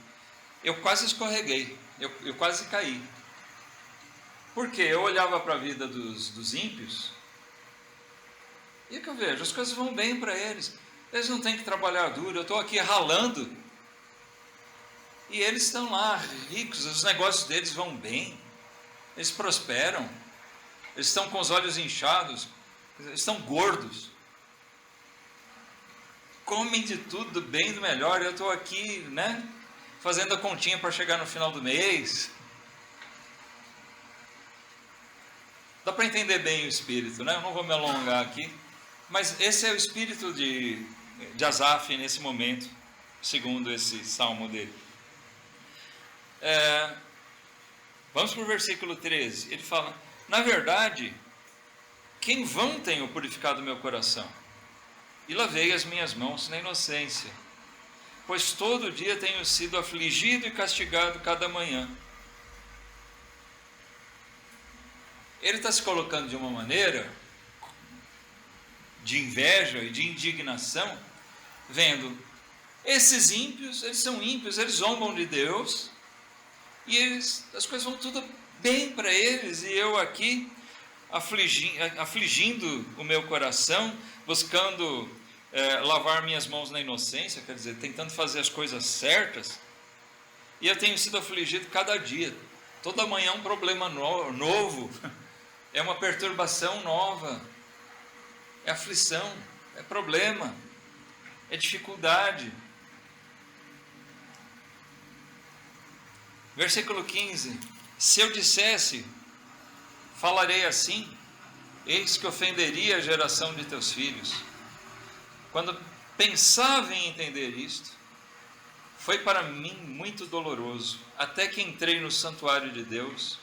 Eu quase escorreguei, eu quase caí. Porque eu olhava para a vida dos ímpios, e o que eu vejo? As coisas vão bem para eles. Eles não têm que trabalhar duro, eu estou aqui ralando. E eles estão lá, ricos, os negócios deles vão bem. Eles prosperam. Eles estão com os olhos inchados, eles estão gordos. Comem de tudo, do bem e do melhor. Eu estou aqui, né, fazendo a continha para chegar no final do mês. Dá para entender bem o espírito, né? Eu não vou me alongar aqui, mas esse é o espírito de Asaf nesse momento, segundo esse salmo dele. Vamos para o versículo 13. Ele fala: na verdade, que em vão tenho purificado meu coração e lavei as minhas mãos na inocência, pois todo dia tenho sido afligido e castigado cada manhã. Ele está se colocando de uma maneira de inveja e de indignação, vendo esses ímpios, eles são ímpios, eles zombam de Deus, e as coisas vão tudo bem para eles, e eu aqui afligindo o meu coração, buscando lavar minhas mãos na inocência, quer dizer, tentando fazer as coisas certas, e eu tenho sido afligido cada dia. Toda manhã um problema novo, é uma perturbação nova, é aflição, é problema, é dificuldade. Versículo 15: se eu dissesse, falarei assim, eis que ofenderia a geração de teus filhos. Quando pensava em entender isto, foi para mim muito doloroso, até que entrei no santuário de Deus.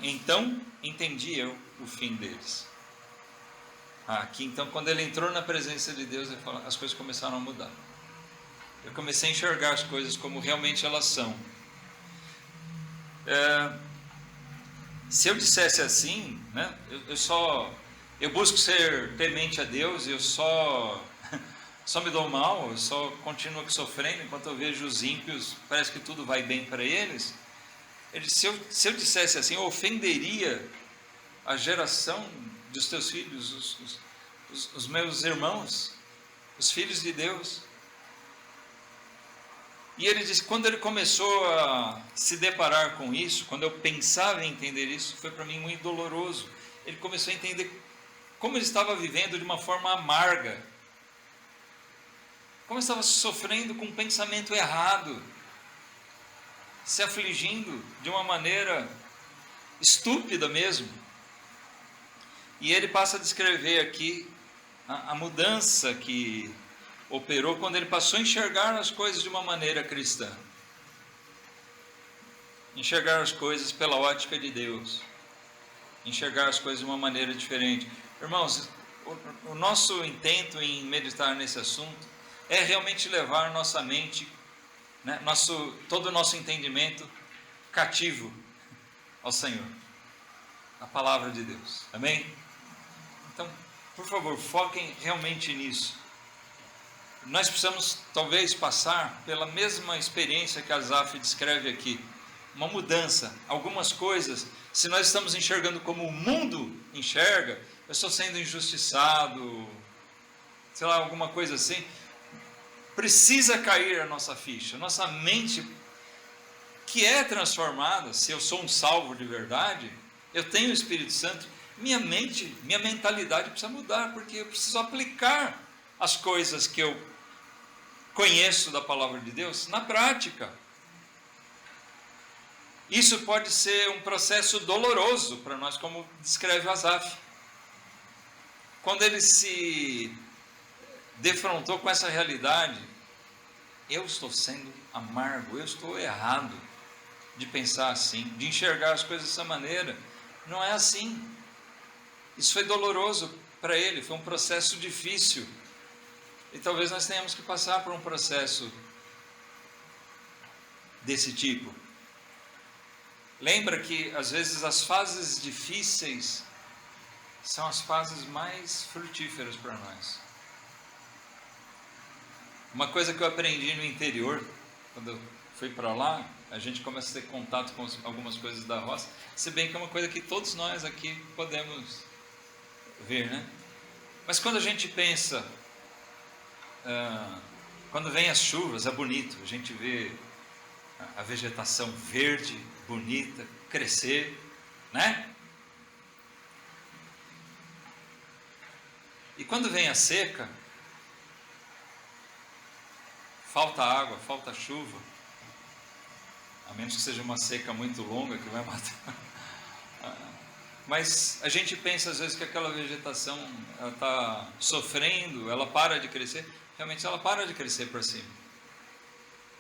Então entendi eu o fim deles. Aqui então, quando ele entrou na presença de Deus, as coisas começaram a mudar. Eu comecei a enxergar as coisas como realmente elas são. Se eu dissesse assim, né, eu busco ser temente a Deus, eu só me dou mal, eu só continuo aqui sofrendo, enquanto eu vejo os ímpios, parece que tudo vai bem para eles. Se eu dissesse assim, eu ofenderia a geração dos teus filhos, os meus irmãos, os filhos de Deus. E ele disse, quando ele começou a se deparar com isso, quando eu pensava em entender isso, foi para mim muito doloroso. Ele começou a entender como ele estava vivendo de uma forma amarga, como ele estava sofrendo com um pensamento errado, se afligindo de uma maneira estúpida mesmo. E ele passa a descrever aqui a mudança que operou quando ele passou a enxergar as coisas de uma maneira cristã, enxergar as coisas pela ótica de Deus, enxergar as coisas de uma maneira diferente. Irmãos, o nosso intento em meditar nesse assunto é realmente levar nossa mente, né, todo o nosso entendimento cativo ao Senhor, a palavra de Deus, amém? Então, por favor, foquem realmente nisso. Nós precisamos talvez passar pela mesma experiência que Asaf descreve aqui, uma mudança, algumas coisas, se nós estamos enxergando como o mundo enxerga, eu estou sendo injustiçado, sei lá, alguma coisa assim, precisa cair a nossa ficha, nossa mente, que é transformada, se eu sou um salvo de verdade, eu tenho o Espírito Santo, minha mentalidade precisa mudar, porque eu preciso aplicar as coisas que eu conheço da palavra de Deus na prática. Isso pode ser um processo doloroso para nós, como descreve Asaf. Quando ele se defrontou com essa realidade, eu estou sendo amargo, eu estou errado de pensar assim, de enxergar as coisas dessa maneira. Não é assim. Isso foi doloroso para ele, foi um processo difícil. E talvez nós tenhamos que passar por um processo desse tipo. Lembra que às vezes as fases difíceis são as fases mais frutíferas para nós. Uma coisa que eu aprendi no interior, quando eu fui para lá, a gente começa a ter contato com algumas coisas da roça, se bem que é uma coisa que todos nós aqui podemos ver, né? Mas quando a gente pensa, quando vem as chuvas, é bonito, a gente vê a vegetação verde, bonita, crescer, né? E quando vem a seca, falta água, falta chuva, a menos que seja uma seca muito longa que vai matar. Mas a gente pensa às vezes que aquela vegetação está sofrendo, ela para de crescer. Realmente ela para de crescer para cima.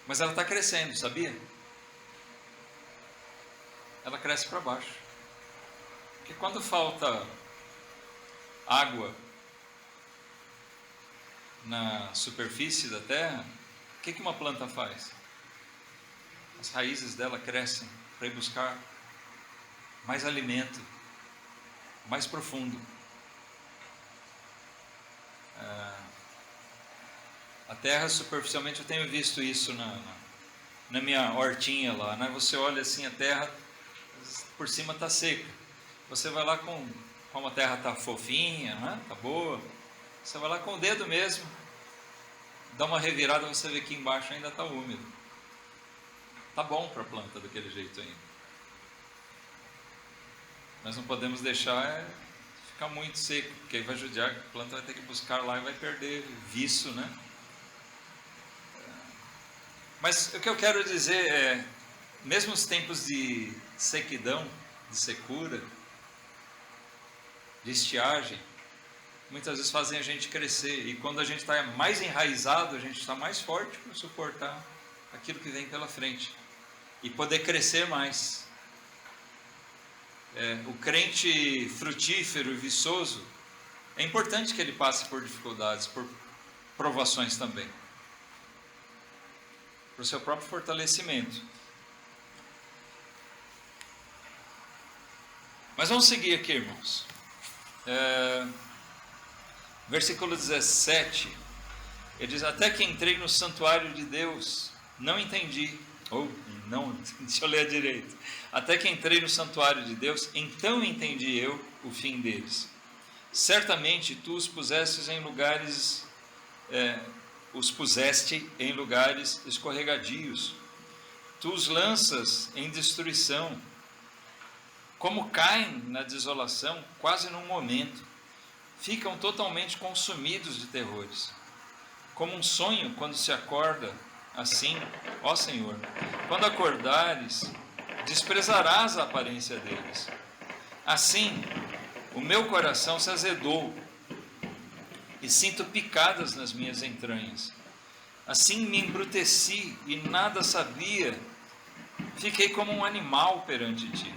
Mas ela está crescendo, sabia? Ela cresce para baixo. Porque quando falta água na superfície da terra, o que uma planta faz? As raízes dela crescem para ir buscar mais alimento, mais profundo. A terra, superficialmente, eu tenho visto isso na minha hortinha lá, né? Você olha assim, a terra por cima está seca. Você vai lá como a terra está fofinha, né? Está boa, você vai lá com o dedo mesmo, dá uma revirada, você vê que embaixo ainda está úmido. Está bom para a planta daquele jeito ainda. Nós não podemos deixar ficar muito seco, porque aí vai judiar, a planta vai ter que buscar lá e vai perder viço, né? Mas o que eu quero dizer é, mesmo os tempos de sequidão, de secura, de estiagem, muitas vezes fazem a gente crescer. E quando a gente está mais enraizado, a gente está mais forte para suportar aquilo que vem pela frente e poder crescer mais. O crente frutífero e viçoso, é importante que ele passe por dificuldades, por provações também, para o seu próprio fortalecimento. Mas vamos seguir aqui, irmãos. Versículo 17, ele diz: até que entrei no santuário de Deus, não entendi, deixa eu ler direito. Até que entrei no santuário de Deus, então entendi eu o fim deles. Certamente tu os puseste em lugares escorregadios, tu os lanças em destruição, como caem na desolação, quase num momento, ficam totalmente consumidos de terrores, como um sonho quando se acorda. Assim, ó Senhor, quando acordares, desprezarás a aparência deles. Assim, o meu coração se azedou e sinto picadas nas minhas entranhas. Assim me embruteci e nada sabia, fiquei como um animal perante ti.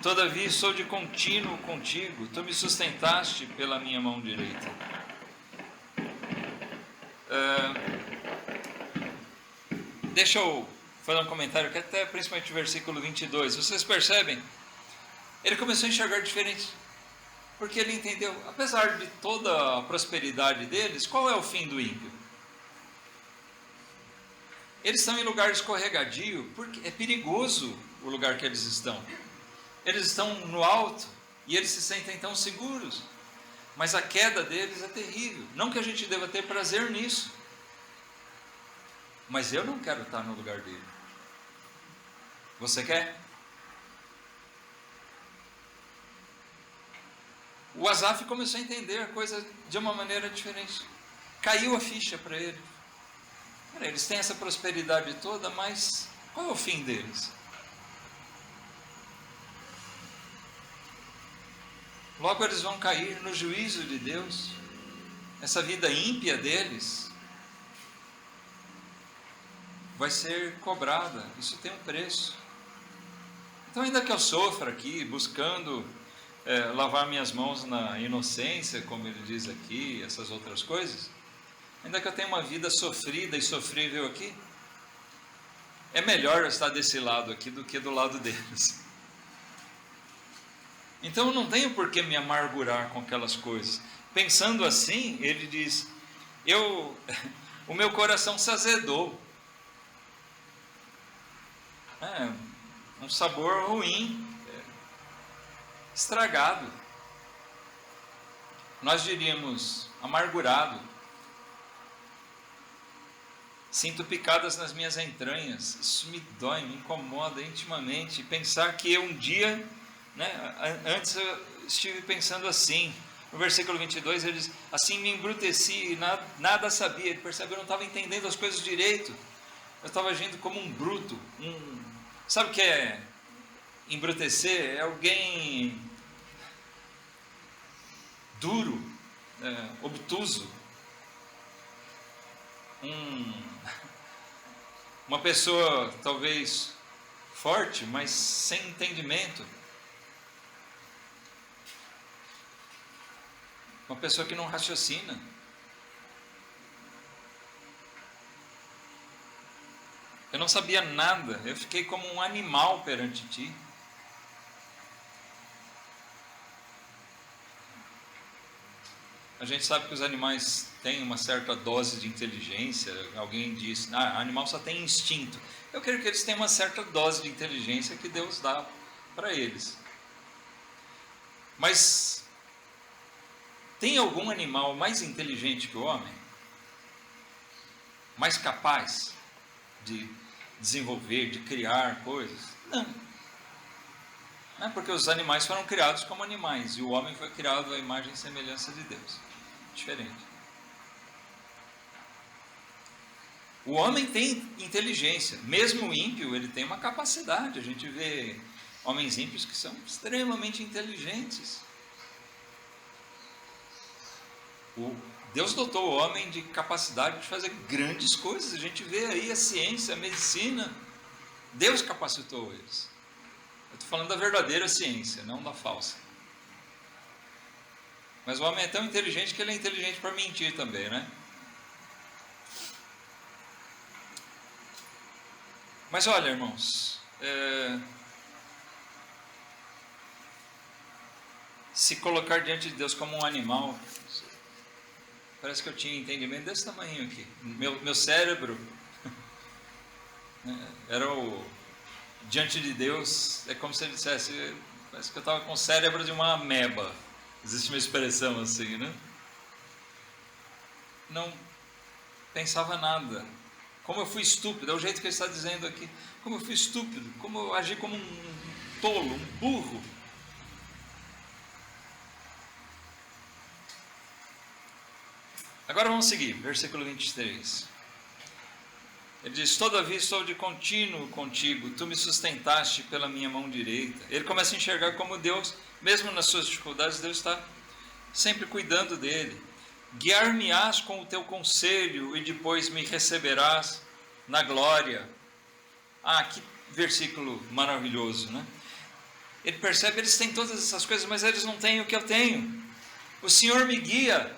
Todavia sou de contínuo contigo, tu me sustentaste pela minha mão direita. Deixa eu fazer um comentário aqui, até principalmente o versículo 22. Vocês percebem? Ele começou a enxergar diferente, porque ele entendeu, apesar de toda a prosperidade deles, qual é o fim do ímpio? Eles estão em lugar escorregadio, porque é perigoso o lugar que eles estão. Eles estão no alto e eles se sentem tão seguros, mas a queda deles é terrível. Não que a gente deva ter prazer nisso, mas eu não quero estar no lugar dele. Você quer? O Asaf começou a entender a coisa de uma maneira diferente. Caiu a ficha para ele. Eles têm essa prosperidade toda, mas qual é o fim deles? Logo eles vão cair no juízo de Deus. Essa vida ímpia deles vai ser cobrada. Isso tem um preço. Então, ainda que eu sofra aqui, buscando lavar minhas mãos na inocência, como ele diz aqui, essas outras coisas, ainda que eu tenha uma vida sofrida e sofrível aqui, é melhor eu estar desse lado aqui do que do lado deles. Então eu não tenho por que me amargurar com aquelas coisas. Pensando assim, ele diz, o meu coração se azedou. Um sabor ruim, estragado. Nós diríamos amargurado. Sinto picadas nas minhas entranhas. Isso me dói, me incomoda intimamente. Pensar que eu um dia, antes eu estive pensando assim. No versículo 22 ele diz, assim me embruteci e nada sabia. Ele percebe, eu não estava entendendo as coisas direito. Eu estava agindo como um bruto. Sabe o que é embrutecer? É alguém duro, obtuso. Uma pessoa talvez forte, mas sem entendimento. Uma pessoa que não raciocina. Eu não sabia nada, eu fiquei como um animal perante ti. A gente sabe que os animais têm uma certa dose de inteligência. Alguém diz, animal só tem instinto. Eu creio que eles têm uma certa dose de inteligência que Deus dá para eles. Mas tem algum animal mais inteligente que o homem? Mais capaz de desenvolver, de criar coisas? Não. Porque os animais foram criados como animais e o homem foi criado à imagem e semelhança de Deus. Diferente. O homem tem inteligência, mesmo o ímpio, ele tem uma capacidade. A gente vê homens ímpios que são extremamente inteligentes. Deus dotou o homem de capacidade de fazer grandes coisas. A gente vê aí a ciência, a medicina. Deus capacitou eles. Eu estou falando da verdadeira ciência, não da falsa. Mas o homem é tão inteligente que ele é inteligente para mentir também, né? Mas olha, irmãos, se colocar diante de Deus como um animal, parece que eu tinha entendimento desse tamanho aqui. Meu cérebro era diante de Deus, é como se ele dissesse, parece que eu estava com o cérebro de uma ameba. Existe uma expressão assim, né? Não pensava nada. Como eu fui estúpido, é o jeito que ele está dizendo aqui. Como eu fui estúpido, como eu agi como um tolo, um burro. Agora vamos seguir, versículo 23. Ele diz: todavia estou de contínuo contigo, tu me sustentaste pela minha mão direita. Ele começa a enxergar como Deus, mesmo nas suas dificuldades, Deus está sempre cuidando dele. Guiar-me-ás com o teu conselho e depois me receberás na glória. Ah, que versículo maravilhoso, né? Ele percebe, eles têm todas essas coisas, mas eles não têm o que eu tenho. O Senhor me guia.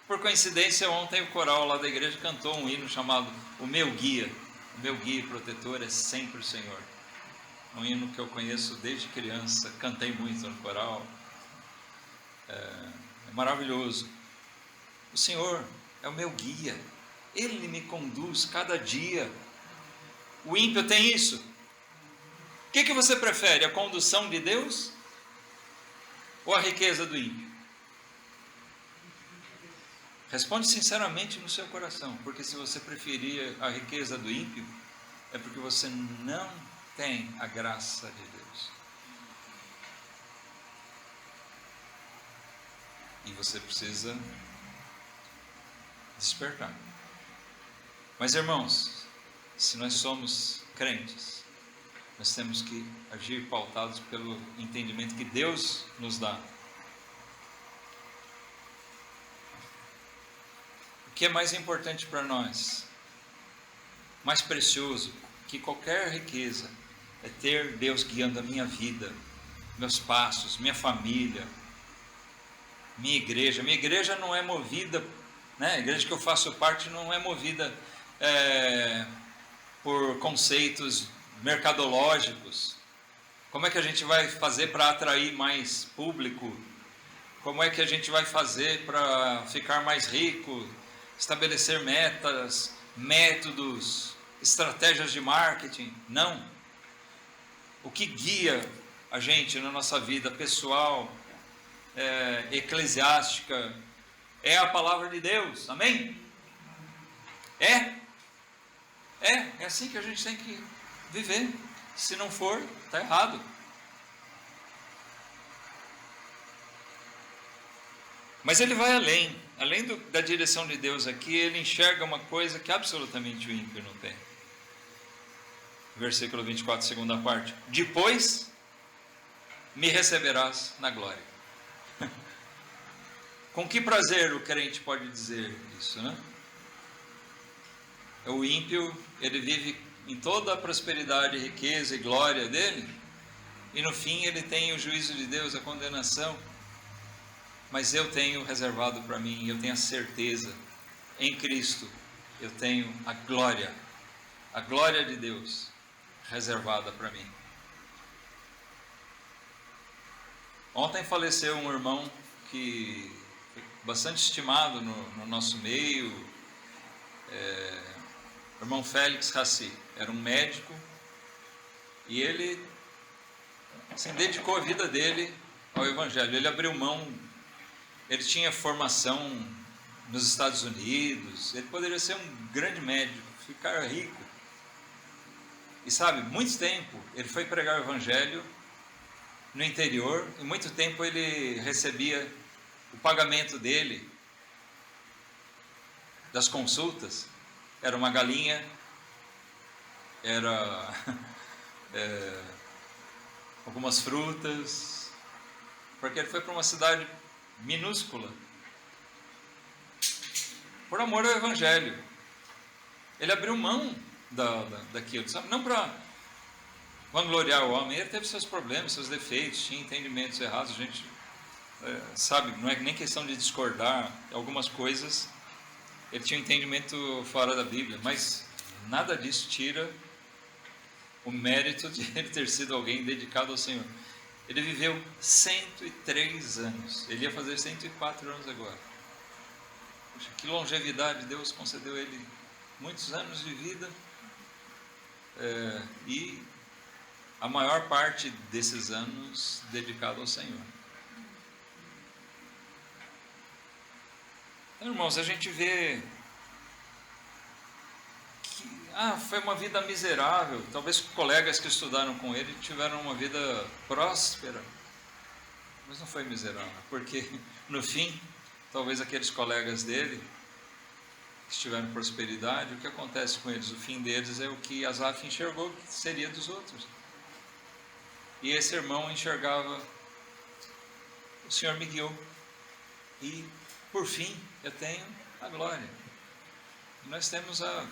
Por coincidência, ontem o coral lá da igreja cantou um hino chamado O Meu Guia. O meu guia e protetor é sempre o Senhor. Um hino que eu conheço desde criança, cantei muito no coral. É maravilhoso. O Senhor é o meu guia. Ele me conduz cada dia. O ímpio tem isso. O que você prefere? A condução de Deus ou a riqueza do ímpio? Responde sinceramente no seu coração, porque se você preferir a riqueza do ímpio, é porque você não tem a graça de Deus. E você precisa despertar. Mas irmãos, se nós somos crentes, nós temos que agir pautados pelo entendimento que Deus nos dá. O que é mais importante para nós, mais precioso que qualquer riqueza, é ter Deus guiando a minha vida, meus passos, minha família, minha igreja. Minha igreja não é movida, né? A igreja que eu faço parte não é movida por conceitos mercadológicos. Como é que a gente vai fazer para atrair mais público? Como é que a gente vai fazer para ficar mais rico? Estabelecer metas, métodos, estratégias de marketing? Não. O que guia a gente na nossa vida pessoal, eclesiástica, é a palavra de Deus. Amém? É assim que a gente tem que viver. Se não for, está errado. Mas ele vai além da direção de Deus aqui, ele enxerga uma coisa que absolutamente o ímpio não tem. Versículo 24, segunda parte. Depois me receberás na glória. Com que prazer o crente pode dizer isso, né? O ímpio, ele vive em toda a prosperidade, riqueza e glória dele, e no fim ele tem o juízo de Deus, a condenação. Mas eu tenho reservado para mim, eu tenho a certeza, em Cristo, eu tenho a glória de Deus reservada para mim. Ontem faleceu um irmão que foi bastante estimado no nosso meio, o irmão Félix Raci. Era um médico e ele dedicou a vida dele ao Evangelho. Ele abriu mão. Ele tinha formação nos Estados Unidos, ele poderia ser um grande médico, ficar rico. E sabe, muito tempo ele foi pregar o Evangelho no interior, e muito tempo ele recebia o pagamento dele, das consultas, era uma galinha, era algumas frutas, porque ele foi para uma cidade minúscula, por amor ao Evangelho. Ele abriu mão daquilo, sabe? Não para vangloriar o homem. Ele teve seus problemas, seus defeitos, tinha entendimentos errados. A gente sabe, não é nem questão de discordar algumas coisas. Ele tinha um entendimento fora da Bíblia, mas nada disso tira o mérito de ele ter sido alguém dedicado ao Senhor. Ele viveu 103 anos. Ele ia fazer 104 anos agora. Poxa, que longevidade! Deus concedeu a ele muitos anos de vida, e a maior parte desses anos dedicado ao Senhor. Então, irmãos, a gente vê que foi uma vida miserável. Talvez colegas que estudaram com ele tiveram uma vida próspera, mas não foi miserável, porque no fim, talvez aqueles colegas dele que tiveram prosperidade, o que acontece com eles? O fim deles é o que Asaf enxergou que seria dos outros. E esse irmão enxergava: o Senhor me guiou, e por fim eu tenho a glória. E nós temos a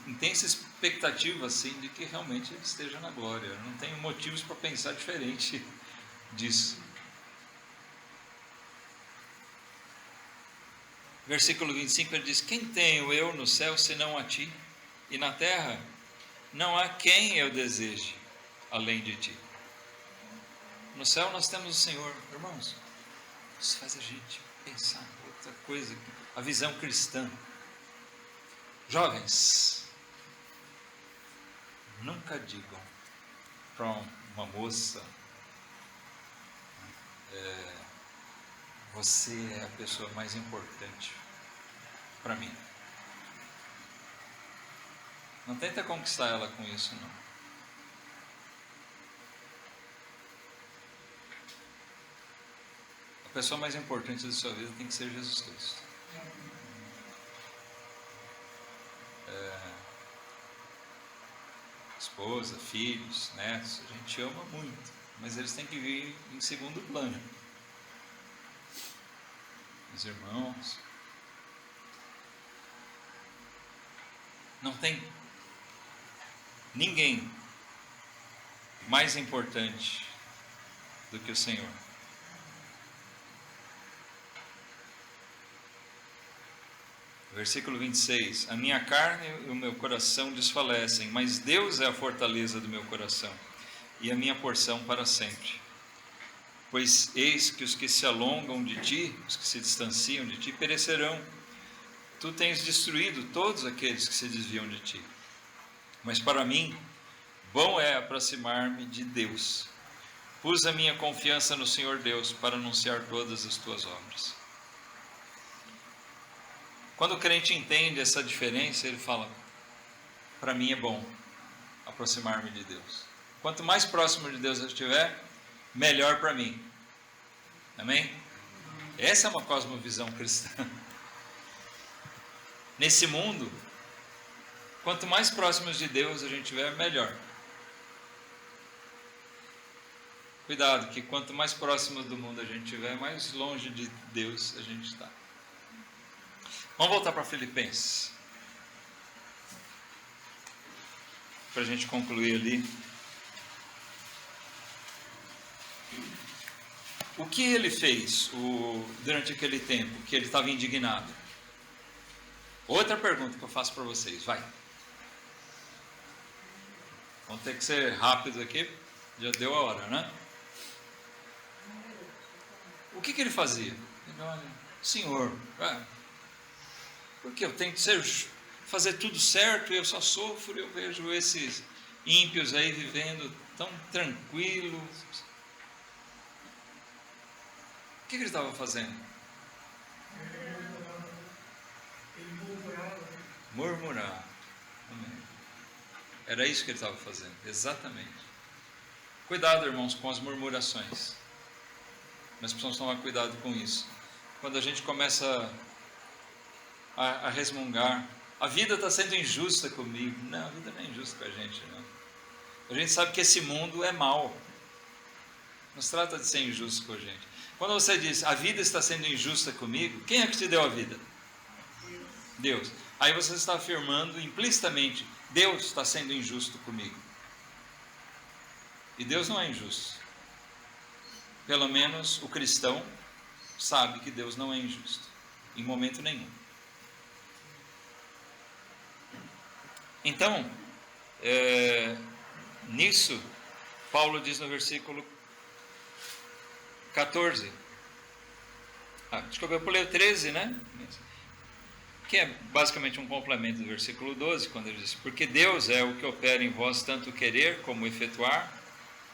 intensa expectativa assim, de que realmente ele esteja na glória. Não tenho motivos para pensar diferente disso. Versículo 25, ele diz: quem tenho eu no céu senão a ti? E na terra não há quem eu deseje além de ti. No céu nós temos o Senhor. Irmãos, isso faz a gente pensar outra coisa, a visão cristã. Jovens, nunca digam para uma moça: você é a pessoa mais importante para mim. Não tenta conquistar ela com isso, não. A pessoa mais importante da sua vida tem que ser Jesus Cristo. Esposa, filhos, netos, a gente ama muito, mas eles têm que vir em segundo plano. Os irmãos, não tem ninguém mais importante do que o Senhor. Versículo 26, a minha carne e o meu coração desfalecem, mas Deus é a fortaleza do meu coração e a minha porção para sempre. Pois eis que os que se alongam de ti, os que se distanciam de ti, perecerão. Tu tens destruído todos aqueles que se desviam de ti. Mas para mim, bom é aproximar-me de Deus. Pus a minha confiança no Senhor Deus para anunciar todas as tuas obras. Quando o crente entende essa diferença, ele fala: para mim é bom aproximar-me de Deus. Quanto mais próximo de Deus eu estiver, melhor para mim. Amém? Essa é uma cosmovisão cristã. Nesse mundo, quanto mais próximos de Deus a gente estiver, melhor. Cuidado, que quanto mais próximos do mundo a gente estiver, mais longe de Deus a gente está. Vamos voltar para Filipenses, para a gente concluir ali. O que ele fez durante aquele tempo que ele estava indignado? Outra pergunta que eu faço para vocês, vai. Vamos ter que ser rápido aqui, já deu a hora, né? O que ele fazia? Ele olha: Senhor, porque eu tenho que fazer tudo certo e eu só sofro. Eu vejo esses ímpios aí vivendo tão tranquilos. O que ele estava fazendo? Ele murmurava. Era isso que ele estava fazendo, exatamente. Cuidado, irmãos, com as murmurações. Nós precisamos tomar cuidado com isso. Quando a gente começa a resmungar: a vida está sendo injusta comigo. Não, a vida não é injusta com a gente, não. A gente sabe que esse mundo é mau. Não se trata de ser injusto com a gente. Quando você diz, a vida está sendo injusta comigo, quem é que te deu a vida? Deus. Aí você está afirmando implicitamente, Deus está sendo injusto comigo. E Deus não é injusto. Pelo menos o cristão sabe que Deus não é injusto, em momento nenhum. Então, nisso, Paulo diz no versículo 14. Desculpa, eu pulei o 13, né? Que é basicamente um complemento do versículo 12, quando ele diz: porque Deus é o que opera em vós tanto querer como efetuar,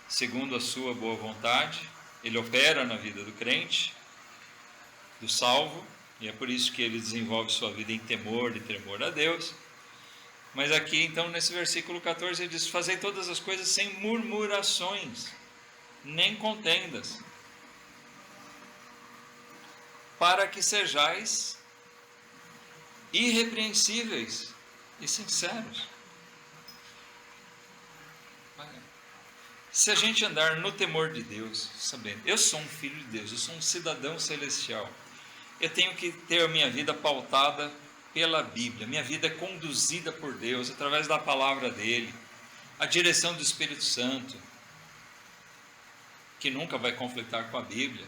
segundo a sua boa vontade. Ele opera na vida do crente, do salvo, e é por isso que ele desenvolve sua vida em temor e tremor a Deus. Mas aqui, então, nesse versículo 14, ele diz: fazei todas as coisas sem murmurações, nem contendas, para que sejais irrepreensíveis e sinceros. Se a gente andar no temor de Deus, sabendo, eu sou um filho de Deus, eu sou um cidadão celestial, eu tenho que ter a minha vida pautada pela Bíblia, minha vida é conduzida por Deus, através da palavra dele, a direção do Espírito Santo, que nunca vai conflitar com a Bíblia,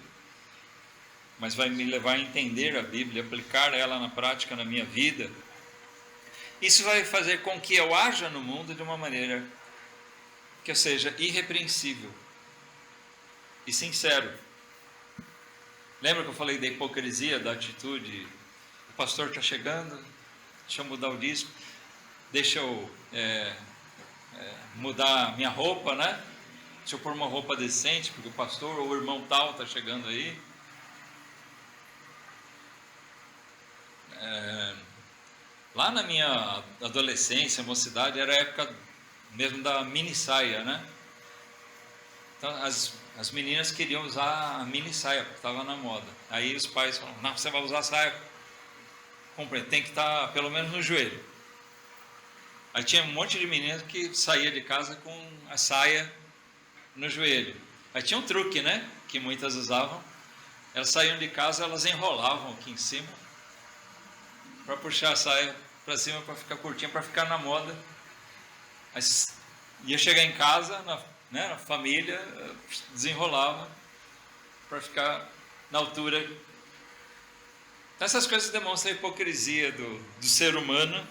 mas vai me levar a entender a Bíblia, aplicar ela na prática na minha vida. Isso vai fazer com que eu haja no mundo de uma maneira que eu seja irrepreensível e sincero. Lembra que eu falei da hipocrisia, da atitude? O pastor está chegando, deixa eu mudar o disco, deixa eu mudar minha roupa, né? Deixa eu pôr uma roupa decente, porque o pastor ou o irmão tal está chegando aí. Lá na minha adolescência, mocidade, era a época mesmo da mini saia, né? Então as meninas queriam usar a mini saia, porque estava na moda. Aí os pais falaram: não, você vai usar a saia, tem que estar pelo menos no joelho. Aí tinha um monte de meninas que saía de casa com a saia no joelho. Aí tinha um truque, né? Que muitas usavam. Elas saíam de casa, elas enrolavam aqui em cima para puxar a saia para cima, para ficar curtinha, para ficar na moda. Aí ia chegar em casa, na família, desenrolava para ficar na altura. Então, essas coisas demonstram a hipocrisia do ser humano.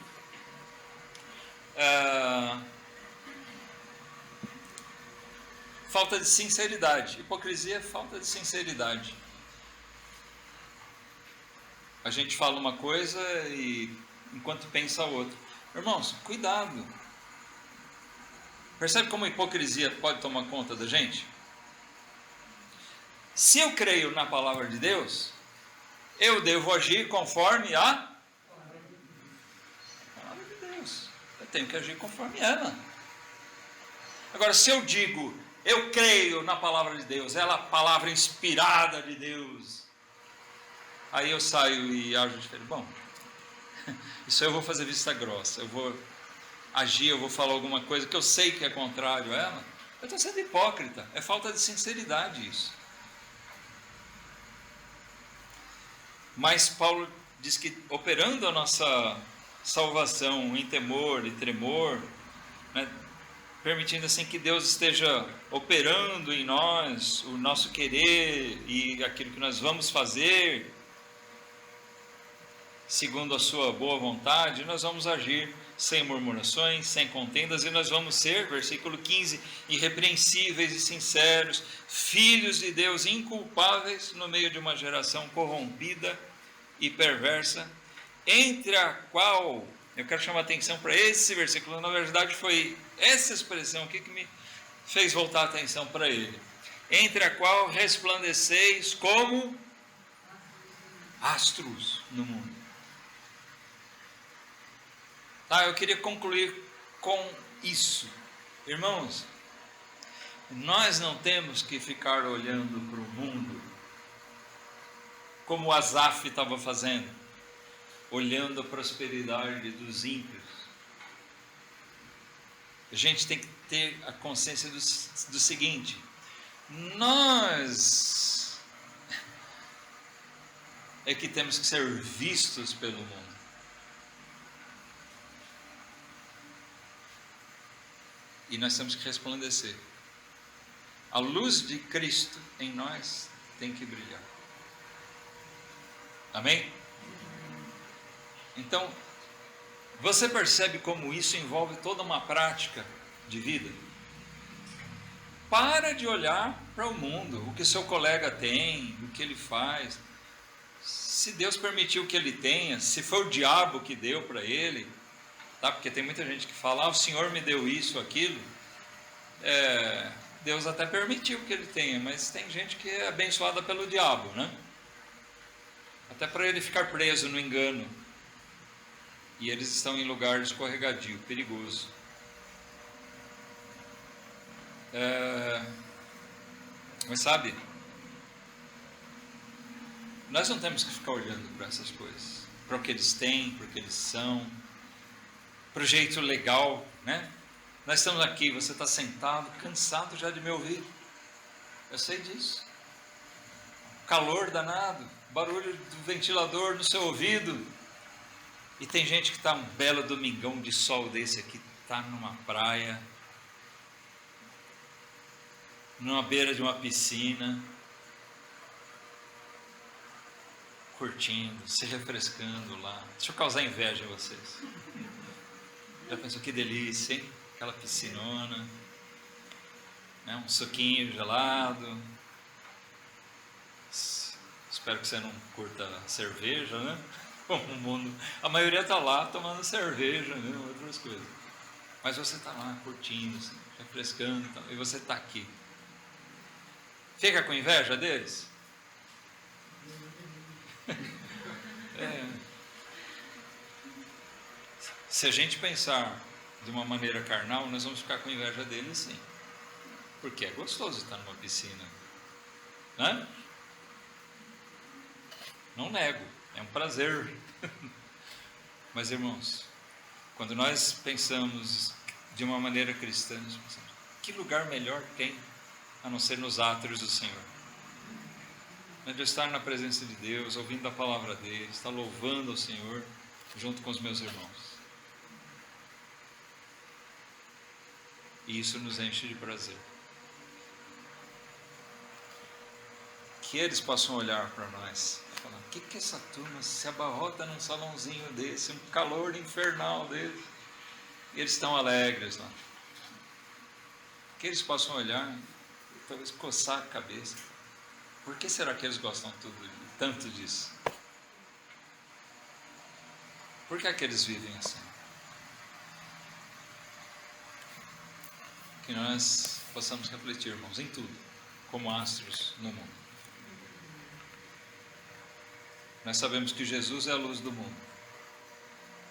Falta de sinceridade. Hipocrisia é falta de sinceridade. A gente fala uma coisa e enquanto pensa outra. Irmãos, cuidado. Percebe como a hipocrisia pode tomar conta da gente? Se eu creio na palavra de Deus, eu devo agir conforme a palavra de Deus. Eu tenho que agir conforme ela. Agora, se eu digo, eu creio na palavra de Deus, ela é a palavra inspirada de Deus, aí eu saio e ajo diferente. Bom, isso aí eu vou fazer vista grossa, eu vou agir, eu vou falar alguma coisa que eu sei que é contrário a ela, eu estou sendo hipócrita, é falta de sinceridade isso. Mas Paulo diz que operando a nossa salvação em temor e tremor, né, permitindo assim que Deus esteja operando em nós o nosso querer e aquilo que nós vamos fazer, segundo a sua boa vontade, nós vamos agir sem murmurações, sem contendas, e nós vamos ser, versículo 15, irrepreensíveis e sinceros, filhos de Deus inculpáveis no meio de uma geração corrompida e perversa, entre a qual, eu quero chamar a atenção para esse versículo, na verdade foi essa expressão aqui que me fez voltar a atenção para ele, entre a qual resplandeceis como astros no mundo. Eu queria concluir com isso. Irmãos, nós não temos que ficar olhando para o mundo como o Asaf estava fazendo, olhando a prosperidade dos ímpios. A gente tem que ter a consciência do seguinte: nós é que temos que ser vistos pelo mundo. E nós temos que resplandecer. A luz de Cristo em nós tem que brilhar. Amém? Então, você percebe como isso envolve toda uma prática de vida? Para de olhar para o mundo, o que seu colega tem, o que ele faz. Se Deus permitiu que ele tenha, se foi o diabo que deu para ele, tá? Porque tem muita gente que fala, o Senhor me deu isso, aquilo. Deus até permitiu que ele tenha, mas tem gente que é abençoada pelo diabo, né? Até para ele ficar preso no engano. E eles estão em lugar escorregadio, perigoso. Mas sabe, nós não temos que ficar olhando para essas coisas, para o que eles têm, para o que eles são, para o jeito legal, né? Nós estamos aqui, você está sentado, cansado já de me ouvir, eu sei disso, calor danado, barulho do ventilador no seu ouvido, e tem gente que está um belo domingão de sol desse aqui, está numa praia, numa beira de uma piscina, curtindo, se refrescando lá. Deixa eu causar inveja em vocês. Já pensou que delícia, hein? Aquela piscinona, né? Um suquinho gelado. Espero que você não curta cerveja, né? Como o mundo, a maioria está lá tomando cerveja, né? Outras coisas. Mas você está lá curtindo, assim, refrescando, e você está aqui. Fica com inveja deles? Se a gente pensar de uma maneira carnal, nós vamos ficar com inveja deles, sim. Porque é gostoso estar numa piscina, né? Não nego, é um prazer. Mas, irmãos, quando nós pensamos de uma maneira cristã, nós pensamos, que lugar melhor tem a não ser nos átrios do Senhor? De estar na presença de Deus, ouvindo a palavra dele, estar louvando ao Senhor junto com os meus irmãos. E isso nos enche de prazer. Que eles possam olhar para nós e falar, o que essa turma se abarrota num salãozinho desse, um calor infernal dele, e eles estão alegres lá. Que eles possam olhar e talvez coçar a cabeça. Por que será que eles gostam tanto disso? Por que é que eles vivem assim? Que nós possamos refletir, irmãos, em tudo, como astros no mundo. Nós sabemos que Jesus é a luz do mundo,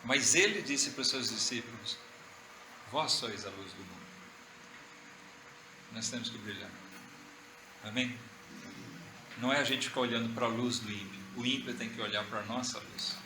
mas ele disse para os seus discípulos, vós sois a luz do mundo. Nós temos que brilhar. Amém? Não é a gente ficar olhando para a luz do ímpio, o ímpio tem que olhar para a nossa luz.